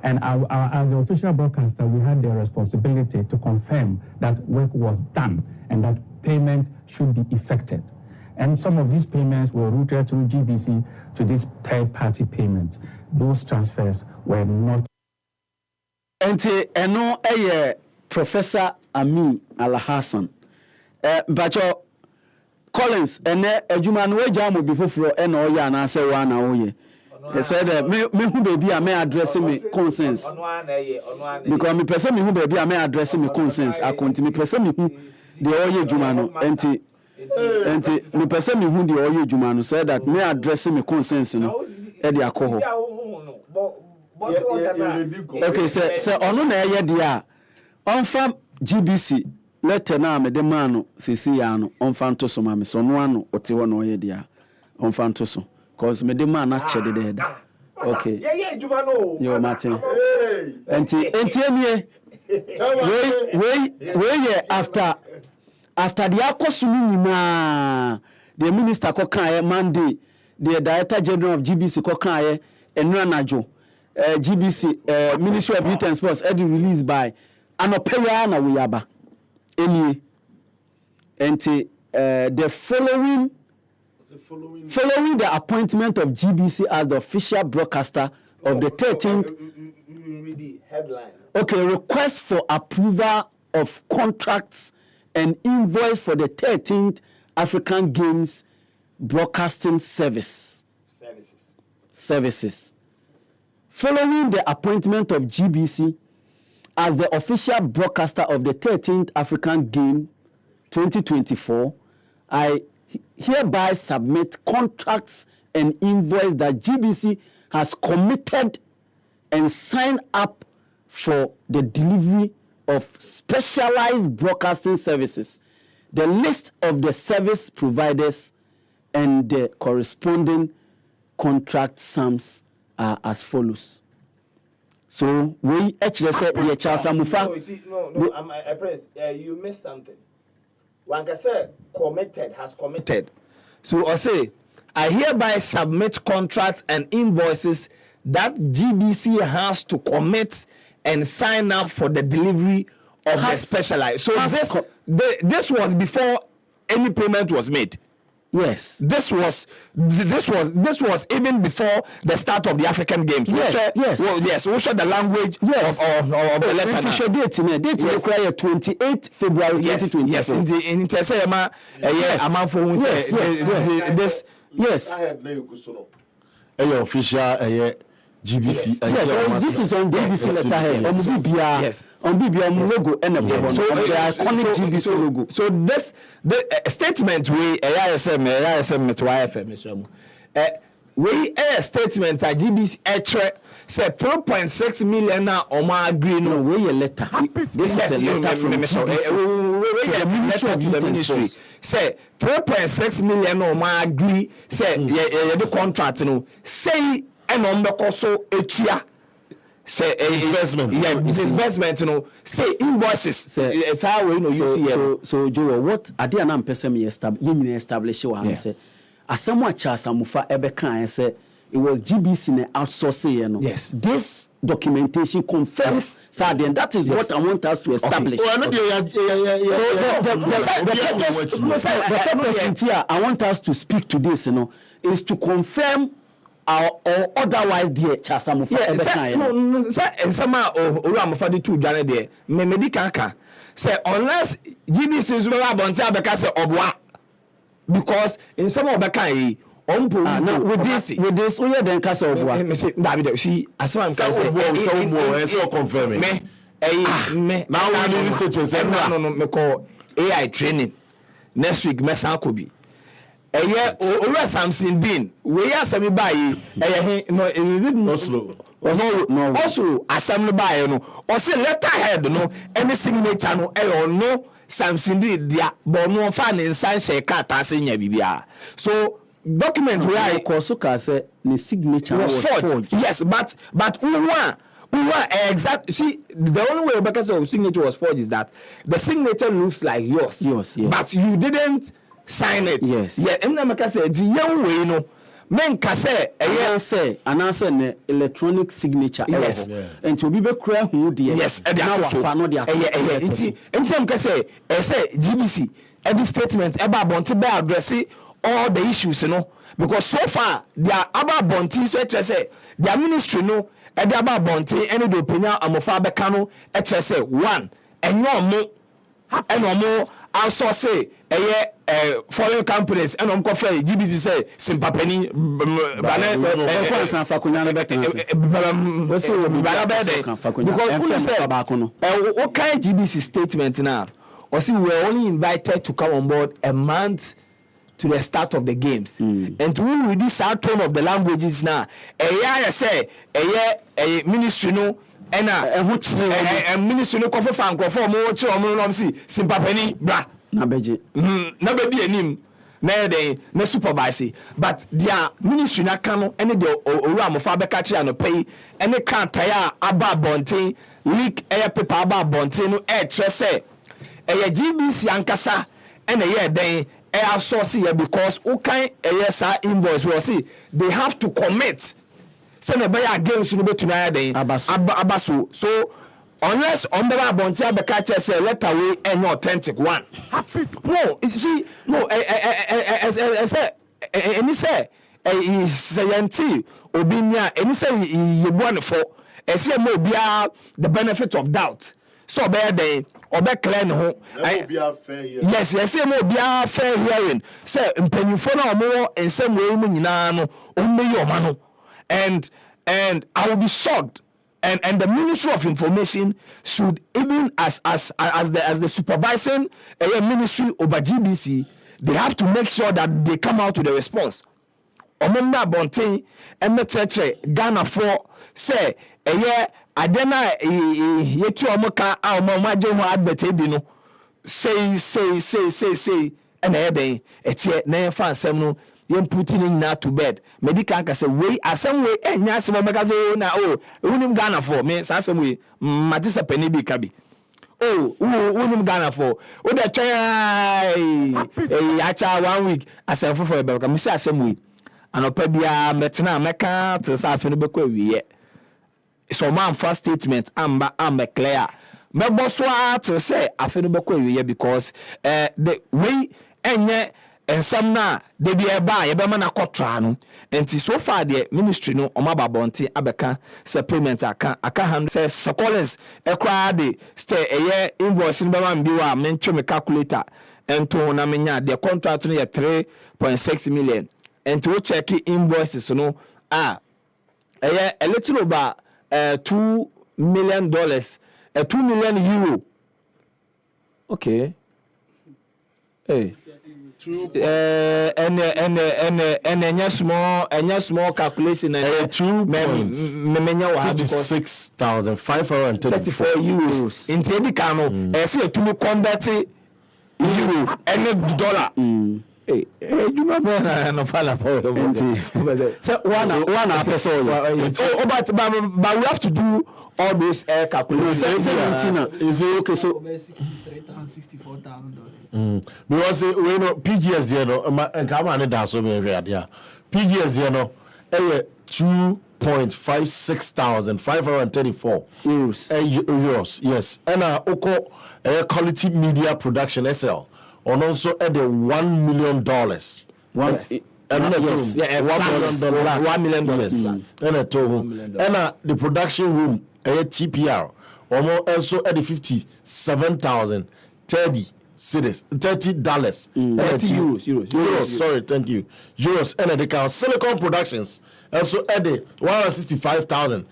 and as the official broadcaster, we had the responsibility to confirm that work was done and that payment should be effected. And some of these payments were routed through GBC to these third-party payments. Those transfers were not. Eno Professor Ami Alhassan. Bacho Collins ene adwuma no wagya mo bi foforo ena oya na ase wa na oye. He said me hu baby a me address me consensus. Because me person me hu baby a me address me consensus akonti me person me hu the oye adwuma no enti me person me hu the oye adwuma no said that me address me consensus no e de akoho. Okay, so ono na eye dia onfa GBC letter na me de man no sesi ya no onfa nto so ma me so no ano ote wo no eye dia onfa nto so cause me de man na che de de. Okay, yeah juma no yo Martin enti enie we after the akosunu nyina the minister ko kan Monday, the director general of GBC ko kan enura najo GBC Ministry of Youth and Sports released by Anopeya na Wiyaba Eni enti the following the appointment of GBC as the official broadcaster of the 13th headline. Okay, request for approval of contracts and invoice for the 13th African Games broadcasting services. Following the appointment of GBC as the official broadcaster of the 13th African Game 2024, I hereby submit contracts and invoice that GBC has committed and signed up for the delivery of specialized broadcasting services. The list of the service providers and the corresponding contract sums are as follows. So we actually said we Charles Amufa. You missed something. One can say has committed. So I say I hereby submit contracts and invoices that GBC has to commit and sign up for the delivery of the specialized. So this was before any payment was made. Yes. This was even before the start of the African Games. Yes. We showed the language of the letter. Date require 28 February 2020. Yes. In Tesema, yes. Official GBC. Yes, this is on GBC letterhead. On BBR. Yes. On BBR logo and the iconic GBC logo. So this statement we AISM to YFM we a statement at GBC say 3.6 million now Oma agree no we a letter. This is a letter from the ministry. Say 3.6 million Oma agree say the contract no say and on the coso etia say disbursement say invoices say it's how we know you see so Joe what ade na mpese me establish wa say asemo Charles Amufa ebeka say it was GBC ne outsourcing no. Yes, this documentation confirms and that is what I want us to establish. So the purpose here I want us to speak to this is to confirm or otherwise dear Chasamufa Amufa the two Jane there me kanka say unless GBC is bonta beka say obwa because in some of beka now with this we then case obwa me say David see as one can say so confirming me now we need to say no me call AI training next week me san ko bi Owura Samson Dean we asemi bayi no is it no also assembly bayi no o say letterhead no any signature no no Samson Dean dia but no fa ne nsan share card ase nya bibia so document we I also can say the signature was forged. Yes, but Uwa exact see the only way because of signature was forged is that the signature looks like yours. Yes. But you didn't sign it. Yes. Yeah, Mnamaka said the young way no men ka say an answer ne electronic signature. Yes. And to be kura hu de. Yes, now fa no de. Ntem say GBC every statement about bonti be address all the issues because so far their about bonti so say their ministry no e dey about bonti any the opinion amofa beka no say one enyo mo also say foreign companies and confer GBC say simpapeni because what kind GBC statement now or see we were only invited to come on board a month to the start of the games and to read this tone of the languages now say ministry no and ministry no cover fan for more no see simpapeni bra na beji enim na dey na supervise but their ministry na kan any the owura amofa beka chi no pay any kan tire aba bonten leak paper aba bonten no say GBC ankasa and den outsource here because who can invoice we see they have to commit say na buy games no betuna den abaso so unless Obiba Bontia Bekache say letter way any authentic one. No, you see, no, any say is Obinia, any say you born for the benefit of doubt. So bear day or back clear no. Yes, mo be a fair hearing. Say penifona more in some way no only your mano. And I will be shocked. And the Ministry of Information should even as the supervising ministry over GBC they have to make sure that they come out with a response. Omemba bonten emecheche Ghana for say eye adena yetu omoka a omomaje ho advertise no say and eden etie na fan asem no yem putting na to bed medical ka say we asem we enya asem omeka so na unim Ghana for me asem we matisa peni bi ka bi unim Ghana for o de try acha 1 week asem for be ka me say asem we anopa bia metena meka to say afi no be kwa wiye so man first statement amba clear mebo so to say afi no be kwa wiye because the way enye ensam na de bia ba ye be mana kotra no enti so far the ministry no omaba bonte abeka supplement aka hand say Collins ekra de stay eye invoice no be man bi wa mentwe me calculator ento na menya the contract no ye 3.6 million enti we check invoices no eye a little over $2 million, $2 million euro. Okay. Hey. And small calculation and 2,56,534 euros. In Tedicano, I see to convert euro and dollar. Hey, you know no follow so one episode. But we have to do all those calculations. Is it okay? So $63,000. Because we know PGS there no come on that so me there. PGS there no 2,56,534 euros. Yes. And oko quality media production SL. And also at the $1 million. Yes. $1 million. And a total. And the production room TPR. Also at the $57,030 $30. Euros. Sorry, thank you. Euros. And the count Silicon Productions. Also at the $165,000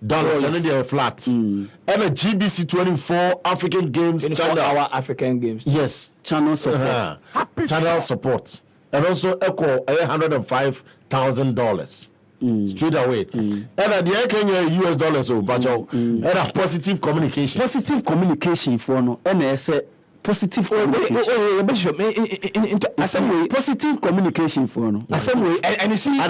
dollars and they are flat. And a GBC 24 African Games channel. Our African Games. Yes, channel support. Channel support. And also echo $105,000 straight away. And at the Kenya US dollars and a positive communication. Positive communication for no NSA. Positive communication. Positive communication for no. And you see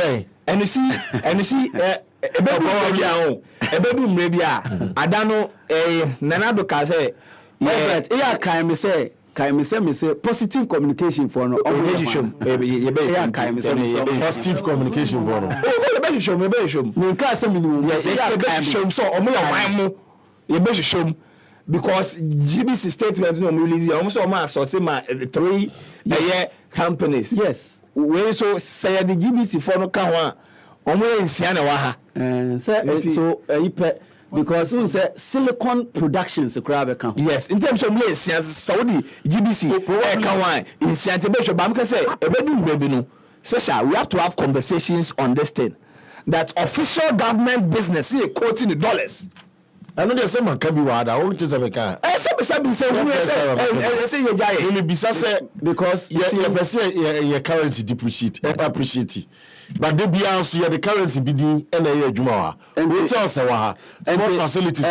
ebedu mrebia adano nanado ka say me say positive communication for no positive communication for no nka say minimum yes so omo ya wan mo ye be shom because GBC statement no release almost omo so ma 3 companies yes we so say the GBC for no ka ho omo ensia na wa ha so because we say Silicon Productions yes in terms of Saudi GBC can one incentive but I'm say revenue special we have to have conversations on this thing that official government business is quoting the dollars. I know there's some can be wild. I want to say because your currency appreciate, but they be also the currency be the NA and we tell us and facilities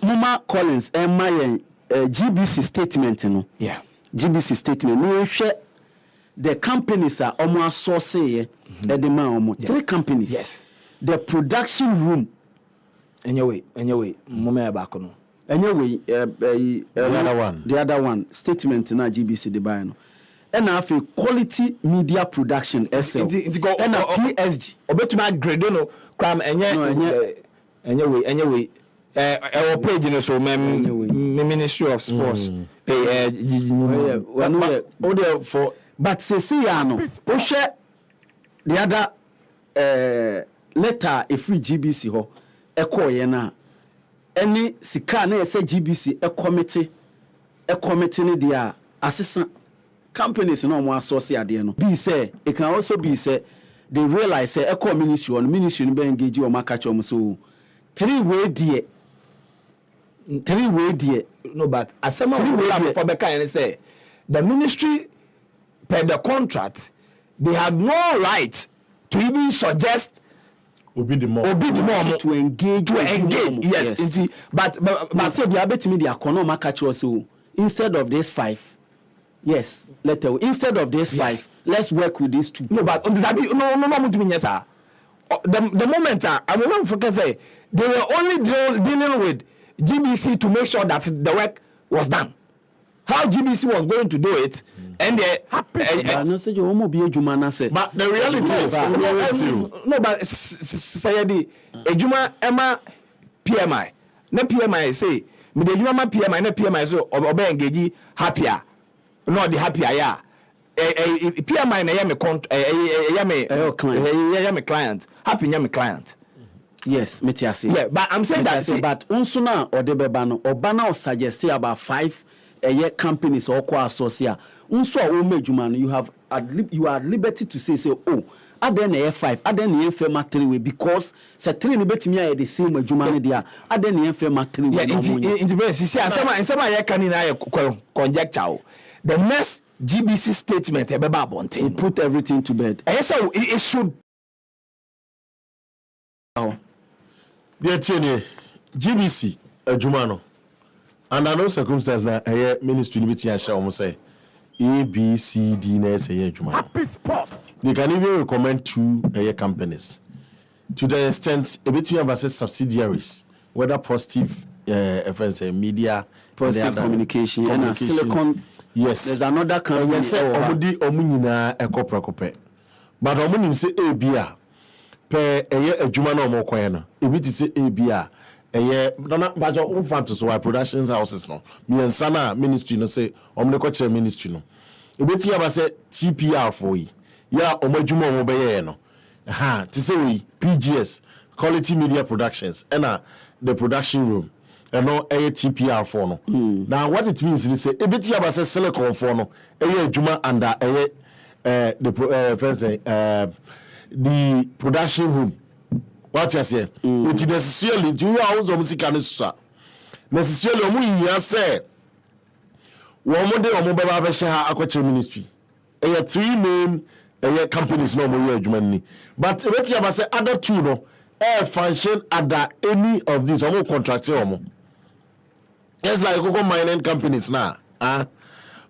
Mama Collins and my GBC statement, GBC statement. No share the companies are almost so say the man 3 companies. Yes, the production room. Anyway, moment back on. Anyway, the other one statement na GBC the buy no. And now for quality media production SL. And PSG. Obetuma grade no kram anyway. Our page no so Ministry of Sports. But say no. O share the other letter a free GBC ho. Ekoye na any sika na say GBC a committee ne dia assistant companies no mo associate ade no be say it can also be say they realize say eco ministry be engage o market o so 3 way die no but asema we for be kan say the ministry per the contract, they had no right to even suggest Obi the more to engage. Yes. But say the abet me the economic catch also instead of this 5. Yes, instead of this 5, let's work with these 2. No, but no, yes, sir. The moment I want to say they were only dealing with GBC to make sure that the work was done. How GBC was going to do it, and they but the reality is no, but say the Ejuma Emma PMI. Na PMI say me the Ejuma PMI na PMI so obe engage happier. No the happier ya. PMI na me client. Happy na me client. Yes, metiase. Yeah, but I'm saying that but unso na odebeba no obana o suggest about 5 companies or co-associate. Unso o mejuma no you are at liberty to say oh aden na 5 aden na enfema 3 way because say 3 no betimi aye the same ejuma no dia aden na enfema 3 way. Yeah, into be see asema ye kan na aye conjecture. The next GBC statement ebeba abonte put everything to bed. It should GBC ejuma no under no circumstances na ministry ni beti ahia omo say ABCD na say ejuma. HappySports. They can even recommend 2 companies to the extent a bit about subsidiaries, whether positive media, positive communication and Silicon. Yes, there's another company. Yes, omudi omunyina ekopre but omunim say ABA per ejuma na omokwan no ebi ti say ABA na bajo unfanto so productions houses no miensa na ministry no say omne ko chere ministry no ebi ti aba say TPR for yi ya omajuma omobeye no ti say we PGS quality media productions and the production room and no TPR for no. Now what it means is say ebiti aba say Silicon for no ejuma under the production room. What you say? It necessarily do you house of music and so necessarily omu say wo mo de omo baba be sha akwache ministry 3 main companies no mo adwuma ni but ebeti aba say other 2 no function under any of these omo contracting omo. It's like go mining companies now.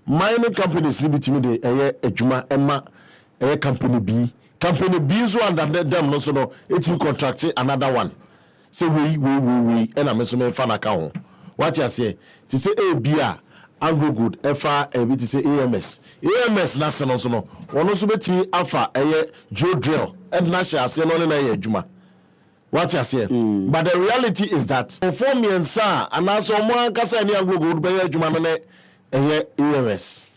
Mining companies libitimi de adwuma emma company B. Company B so under them no so no it will contract another one. Say we and I'm so fan account. What you say? To say ABA Anglo Good FA and to say AMS national so no. One also betimi alpha Joe Drill and national say no na adwuma. What you say? But the reality is that for me and sir and also more kasa any Anglo Good by adwuma na AMS.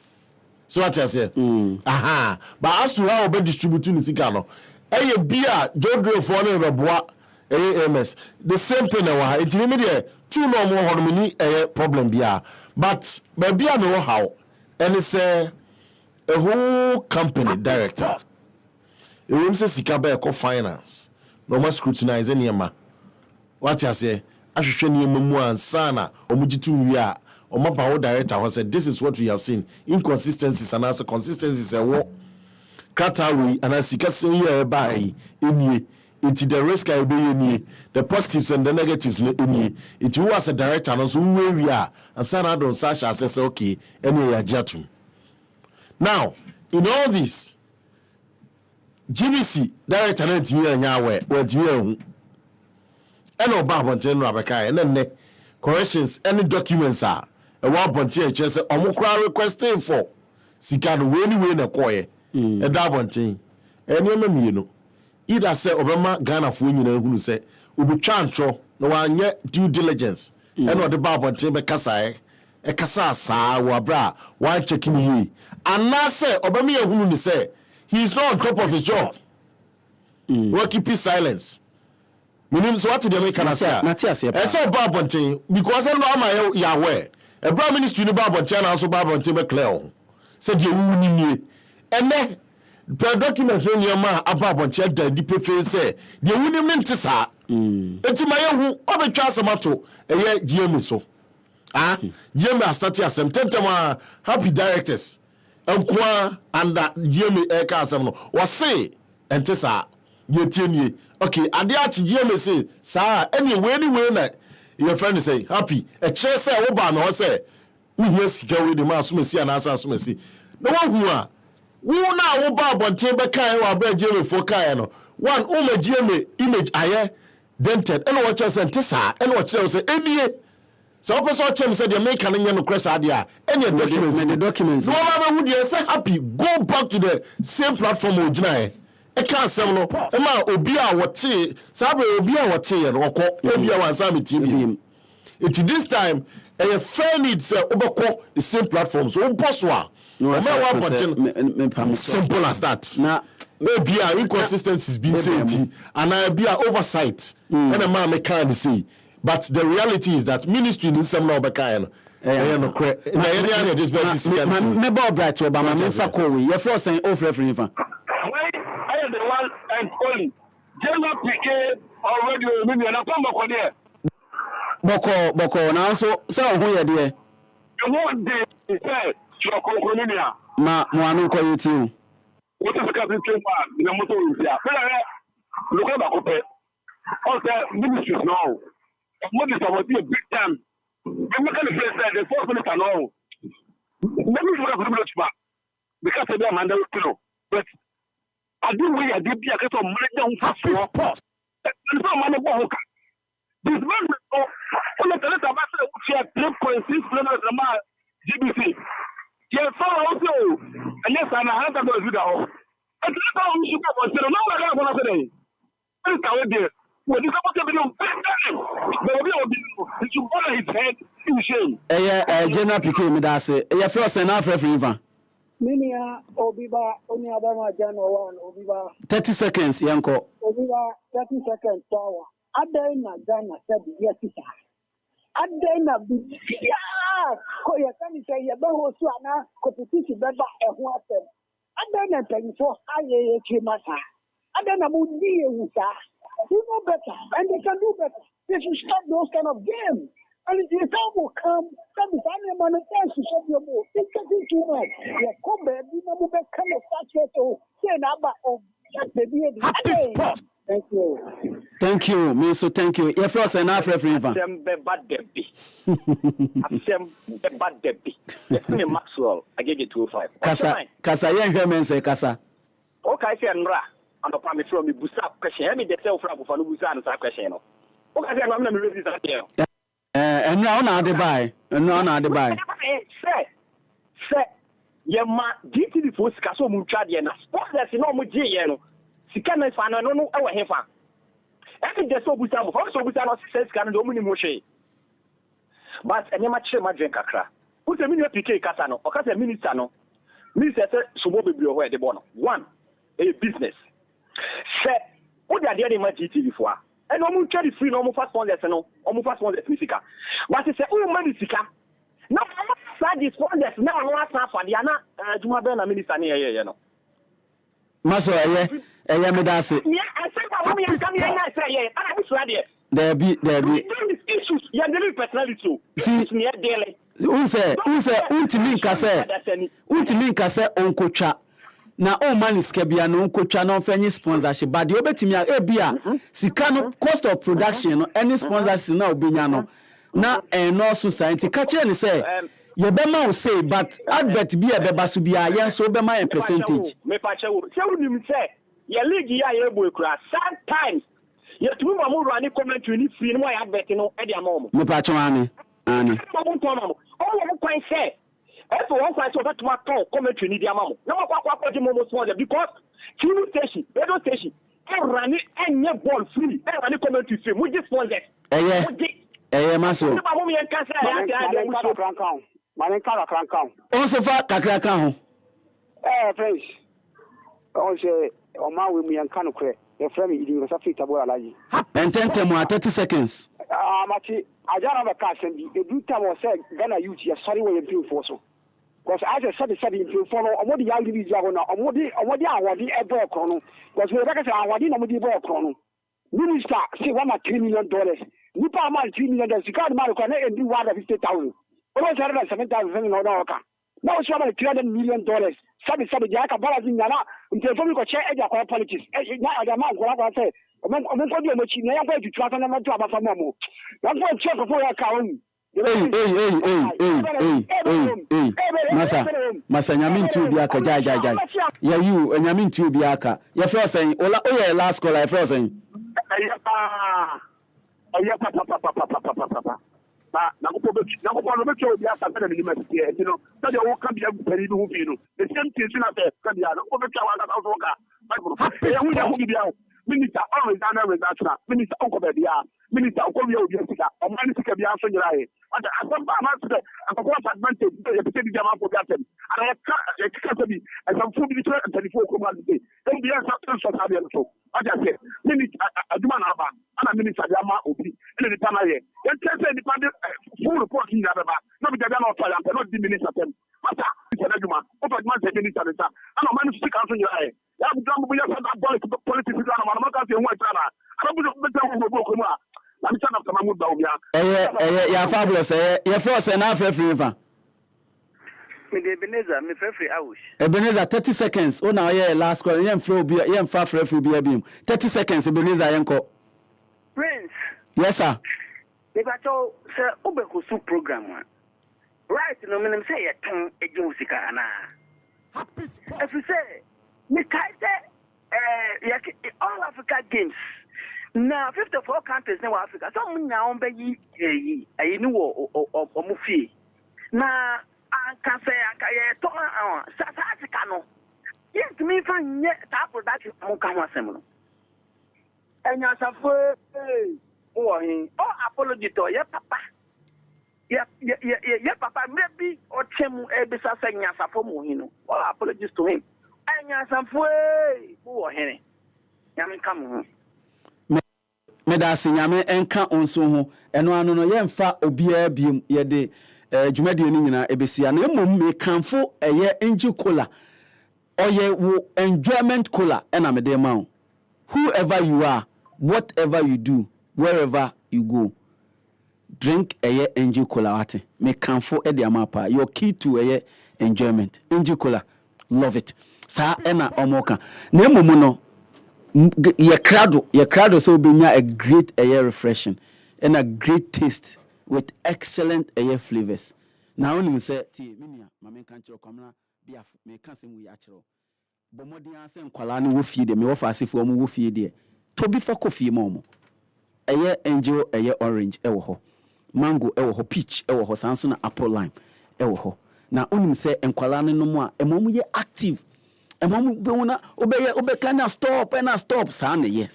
So what you say? But as to how we distribute in Sika no, beer, Jodre for no boa, AMS. The same thing now. It immediate 2 no more harmony problem beer. But beer no how, and it's a whole company director. You will say Sika be finance. No more scrutinize any ma. What you say? I should show you and sana omujitu we are. Omabawo director who said this is what we have seen inconsistencies and also consistencies what Katawi and asika say by in into the risk I be in the positives and the negatives in it you as a director and also where we are and sana don Sasha says okay anyway ajatum. Now in all this GBC director na ntimi anya we wadimi ehu and oba bonten rabaka and then corrections any documents are a one bonten say omukra requesting for sika no we na koye e da bonten eni ma no either say obema Ghana fo nyina hunu say obetwa antro na wanye due diligence and the ba bonten be kasa e kasa saa wa bra wa checking yi and say obema ye hunu ni say he is not on top of his job. We keep his silence. Meaning, so what did they make an answer? I saw Babontin because I know my Yahweh. A prime minister in the Babontin and also Babontin clear. Said you wouldn't. And then the documents in your man about Babontin, the deep face say, the women meant to say, it's my own, Obi Chasamato, a year GM so. GMA start asem tentem happy directors enkwa anda GMA eka asem no wo say ente sa yetienie okay ade achi GMA say sa anyway na your friend say happy e che say wo ba no say wo hia sika we de ma asomasi anasa asomasi na wo hu a wo na wo ba bonte be kan wa ba GMA fo kan no one o ma GMA image aye dented and what you say tisa and what you say enie so person chem say the make an no crest adia any documents no ma who dey say happy go back to the same platform original e kan sem no e ma obi a wote sabe obi a wote ye no okọ obi a wansa me tv it this time a fair need say obekọ the same platform so bosso a no simple as that na maybe inconsistencies being said and I be oversight and a man can say but the reality is that ministry needs some no bakan no correct na area this best me ba bright Obama me fa ko we your first saying off referee fa I am the one and only General PK already me na come back there boko na so say ho ye de you want the say your kokonia ma mo anu ko yeti what is the captain in the motor here look at the all the ministries now what is about a big time the making the place the first minister now maybe you have to back because they are mandatory kilo but I do we are deep here because of money down fast and so money go this man on the letter about the 3.6 million GBC yes so also and yes and I have to do that and that's how we should go but no one else want to say this is there when this supposed to be no baby it should go his head in shame general PK me da say first and half referee van Minia Obiba only Adama Jano 1 Obiba 30 seconds yanko Obiba 30 seconds power Adena Ghana said yes sir Adena ko ya kan say ya ba ho so ana competition beba e ho asem Adena penfo aye chimasa Adena mu di ewusa you know better and they can do better they should stop those kind of games and the time will come that is any man to shop your boat it's getting too much yeah come back you know be kind of start to say na ba of HappySports. Thank you, me so thank you. Your first and half referee van. Asem be bad debi. Yes, me Maxwell. I gave you 205. Kasa yen hemen say kasa. Okay, say nra. And the permit from me busa question. Me dey say ofra go for no busa answer question no. Okay, say no me raise that there. And now na dey buy. Say yema GTV for sika so mu twa de na sponsors no mu gye ye no. Sika na fa no e wo hefa. Every day so busa mo for so busa no say sika no do mu ni mo hwe. But enyema kire ma dwen kakra. Who say me no PK kasa no, o kasa minister no. Minister say so mo bebre ho e de bo no. One, a business. Say wo de ade ma GTV for a. E no mu twa di free no mo fast sponsors no, o mo fast sponsors ni sika. But say wo ma ni sika. Now, I'm not sponsors. Now, I'm not for the Anna. Juma Ben, a minister near you know. Maso, me that's it. Yeah, I said, I'm coming here. I say, yeah, I'm ready. There be. These issues, you're dealing personality too. See, near daily. Who say, Untiminka say, Uncle Cha. Na o man is kebia no coach no fenyi sponsorship but the obetimi a bia sika no cost of production no any sponsorship na obinya no na no society ka kire ni say ye be ma o say but advert bi e be ba so bia yen so be ma percentage me pa che wo se wo ni say ye league ya ye bo ekura sometimes ye tumi ma mo rani commentary ni free no ya advert no e dia ma mo me pa che ani mo kwan say if one quite over to my call, commentary in the amount. No more smaller because TV station, radio station, and run it and your ball free. And run commentary free. We just want that. Maso. Also, fat Kakrakao. Friends. Also, Oma with me and Kanokre, your friend, you was a fit about and 30 seconds. Machi, I don't have a castle. The good time was said, Ghana youth, you're sorry when you feel for so. Because as I said, if you follow, what the young ladies are on, what the ever chrono. Because we reckon I didn't know the ball chrono. Minister, say $1 $3 million. Nipa man $3 million. You can't marry and do $150,000. Over $7,000 no oka. Now it's about $300 million. Sabi Jaka Barazin Yana, until we could share Eja politics. The man what I say. I'm going to try to never talk about Mamu. I'm going to check for your account. Masa nyamin tu biaka jai. Ya you nyamin tu biaka. Ya first saying ola oya last call I first saying. Na ko no be cho biaka na ni university you know so they will come here peri no hu no the same thing na say ka dia no ko be cha wa ka so ka Minister always done that. Minister Uncle Bedia, Minister Uncle Biasika, or Manisika Biaso Yarai. And some master, and for advantage, they pretend them up for that. And I can't be as I'm fully and 24 commands. Don't be a substance of Sabian. So I just said, Minister Adumanaba, and a Minister Yama Obi, and the Tanaye. Then tell the independent full report in Yababa, not because they're not trying to not diminish them. But it's a Juma, over Minister, and a man to speak out on your eye. Ya budamu buya sada politics na manamaka se nwa tana arabu beta wo ko ma na mi sana kama muda obia ya fabulous ya force na free fa me de Ebenezer me free awush Ebenezer 30 seconds o na ye last call ye mfre obi ye mfa free bia bim 30 seconds Ebenezer yenko Prince yes sir me ba cho se obeko su program right no menem say ye ton eje usika ana HappySports if you say me all Africa games now 54 countries in Africa some now be yi ni wo omufie na anka say anka ye to South Africa no yes me fan ye ta production mo kan wasem no enya safo wo hin apology to ye papa ye papa maybe o chemu e bisa say nya safo mo hin no apologies to him anya samfwe wo hene nyame ka mo me da nyame enka onso ho eno ano no ye mfa obia biem ye de dwumade ni nyina ebesia na emom me kanfo eye enji cola oye wo enjoyment cola ena me de ma whoever you are whatever you do wherever you go drink eye enji cola wate me kanfo e de amapa your key to eye enjoyment enji cola love it sa ena omoka na emomu no ye crado so obenya a great air refreshing and a great taste with excellent air flavors na onim say ti minia mama kan kiro kwamna biaf me kan se mu ya kiro bomodi an se nkwala ne wo fie de me wo fa asefo mu wo fie de to bi fa coffee mo air angel air orange e wo ho mango e wo ho peach e wo ho sanso na apple lime e wo ho na onim say nkwala ne no mu a emom ye active emom be wona obeka na stop sa na ye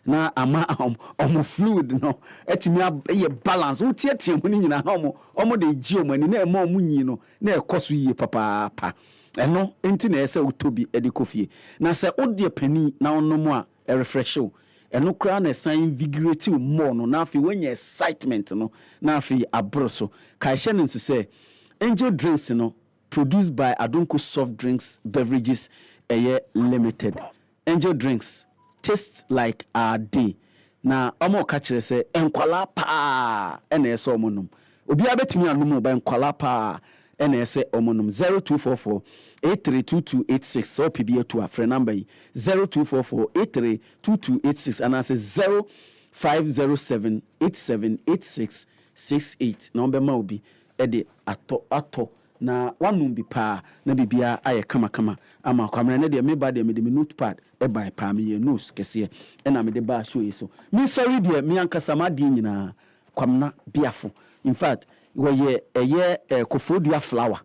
na ama fluid no etimi ye balance wo tietie mu ni nyina na omo de gi omani na emom nyi no na ekoso yie papa eno enti na ese utobi edi kofie na se odie pani na onom a refresh o eno kra na san invigorate more no na afi when excitement no na afi abroso kai hye nso se angel drinks no produced by Adunku Soft Drinks Beverages Limited. Angel Drinks taste like our day. Na omo ka kire se enkwala pa ena ese omonum. Obi abetimi anum ba enkwala pa ena ese omonum 0244 832286 so PBA to a friend number 0244 832286 and I say 0507 878668 number ma obi e de ato na wanum bi pa na bibia aye kama ama kwamra na de me ba de me notepad e by pa me ye notes kese e na me de ba show yeso me sorry de me ankasa ma de nyina kwamna biafo in fact wo ye kofodua flower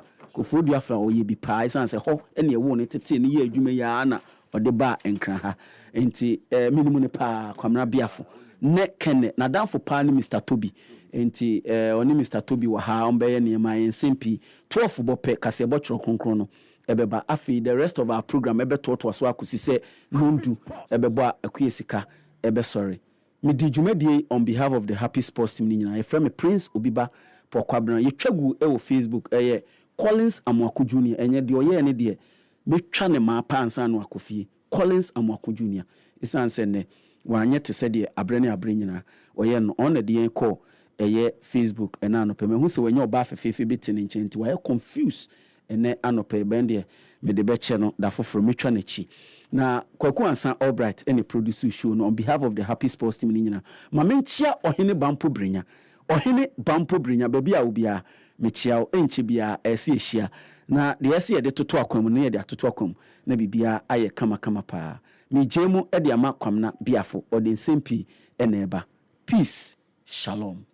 ye bi pa isan se ho e na ewo ne tete ne ye adwuma ya na ode ba enkra ha enti minimum ne pa kwamna biafo ne kene na danfo pa ni Mr Toby enti oni Mr Toby wa ha ombe ye ne ma yensempi 12 bope kase bochro kronkron no ebeba afi the rest of our program ebe to so akosi se nondu ebebo akuyesika ebe sorry me di dwumadie on behalf of the HappySports team ni nyina e frame Prince Obiba Poakwa bran ye twagu e wo Facebook eye Collins Amwako Junior enye de oye ne de me twa ne ma pa ansa no akofie Collins Amwako Junior isan se ne wanye te se de abrene nyina oye no on de yen call ɛyɛ Facebook ɛna anɔpɛ me hu sɛ wɔnyɛ ɔba afɛfɛɛfɛ bi te ne nkyɛn nti wɔyɛ confused ɛnɛ anɔpɛ bɛn deɛ mede bɛkyɛ no da foforɔ metwa n'akyi na Kwaku Ansa Albright ɛne produce show no on behalf of the Happy Sports team ni nyina ma menkyia ɔhene Bampo Brenya baabi a obia mekyia wo ɛnkyɛ bia ɛsɛ ehyia na deɛ ɛsɛ yɛde toto akwam no yɛde atoto akwam na bibia ayɛ kama paa megye mu ɛde ama kwamna biafo ɔde nsɛmpi ɛna ɛba peace shalom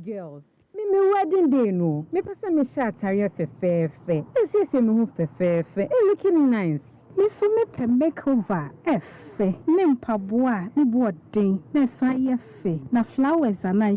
girls me wedding day no me pese me sha atare fefefe esi me hu fefefe looking nice me so me pe makeover efe ne mpaboa ne boarding na sa ye fe na flowers ana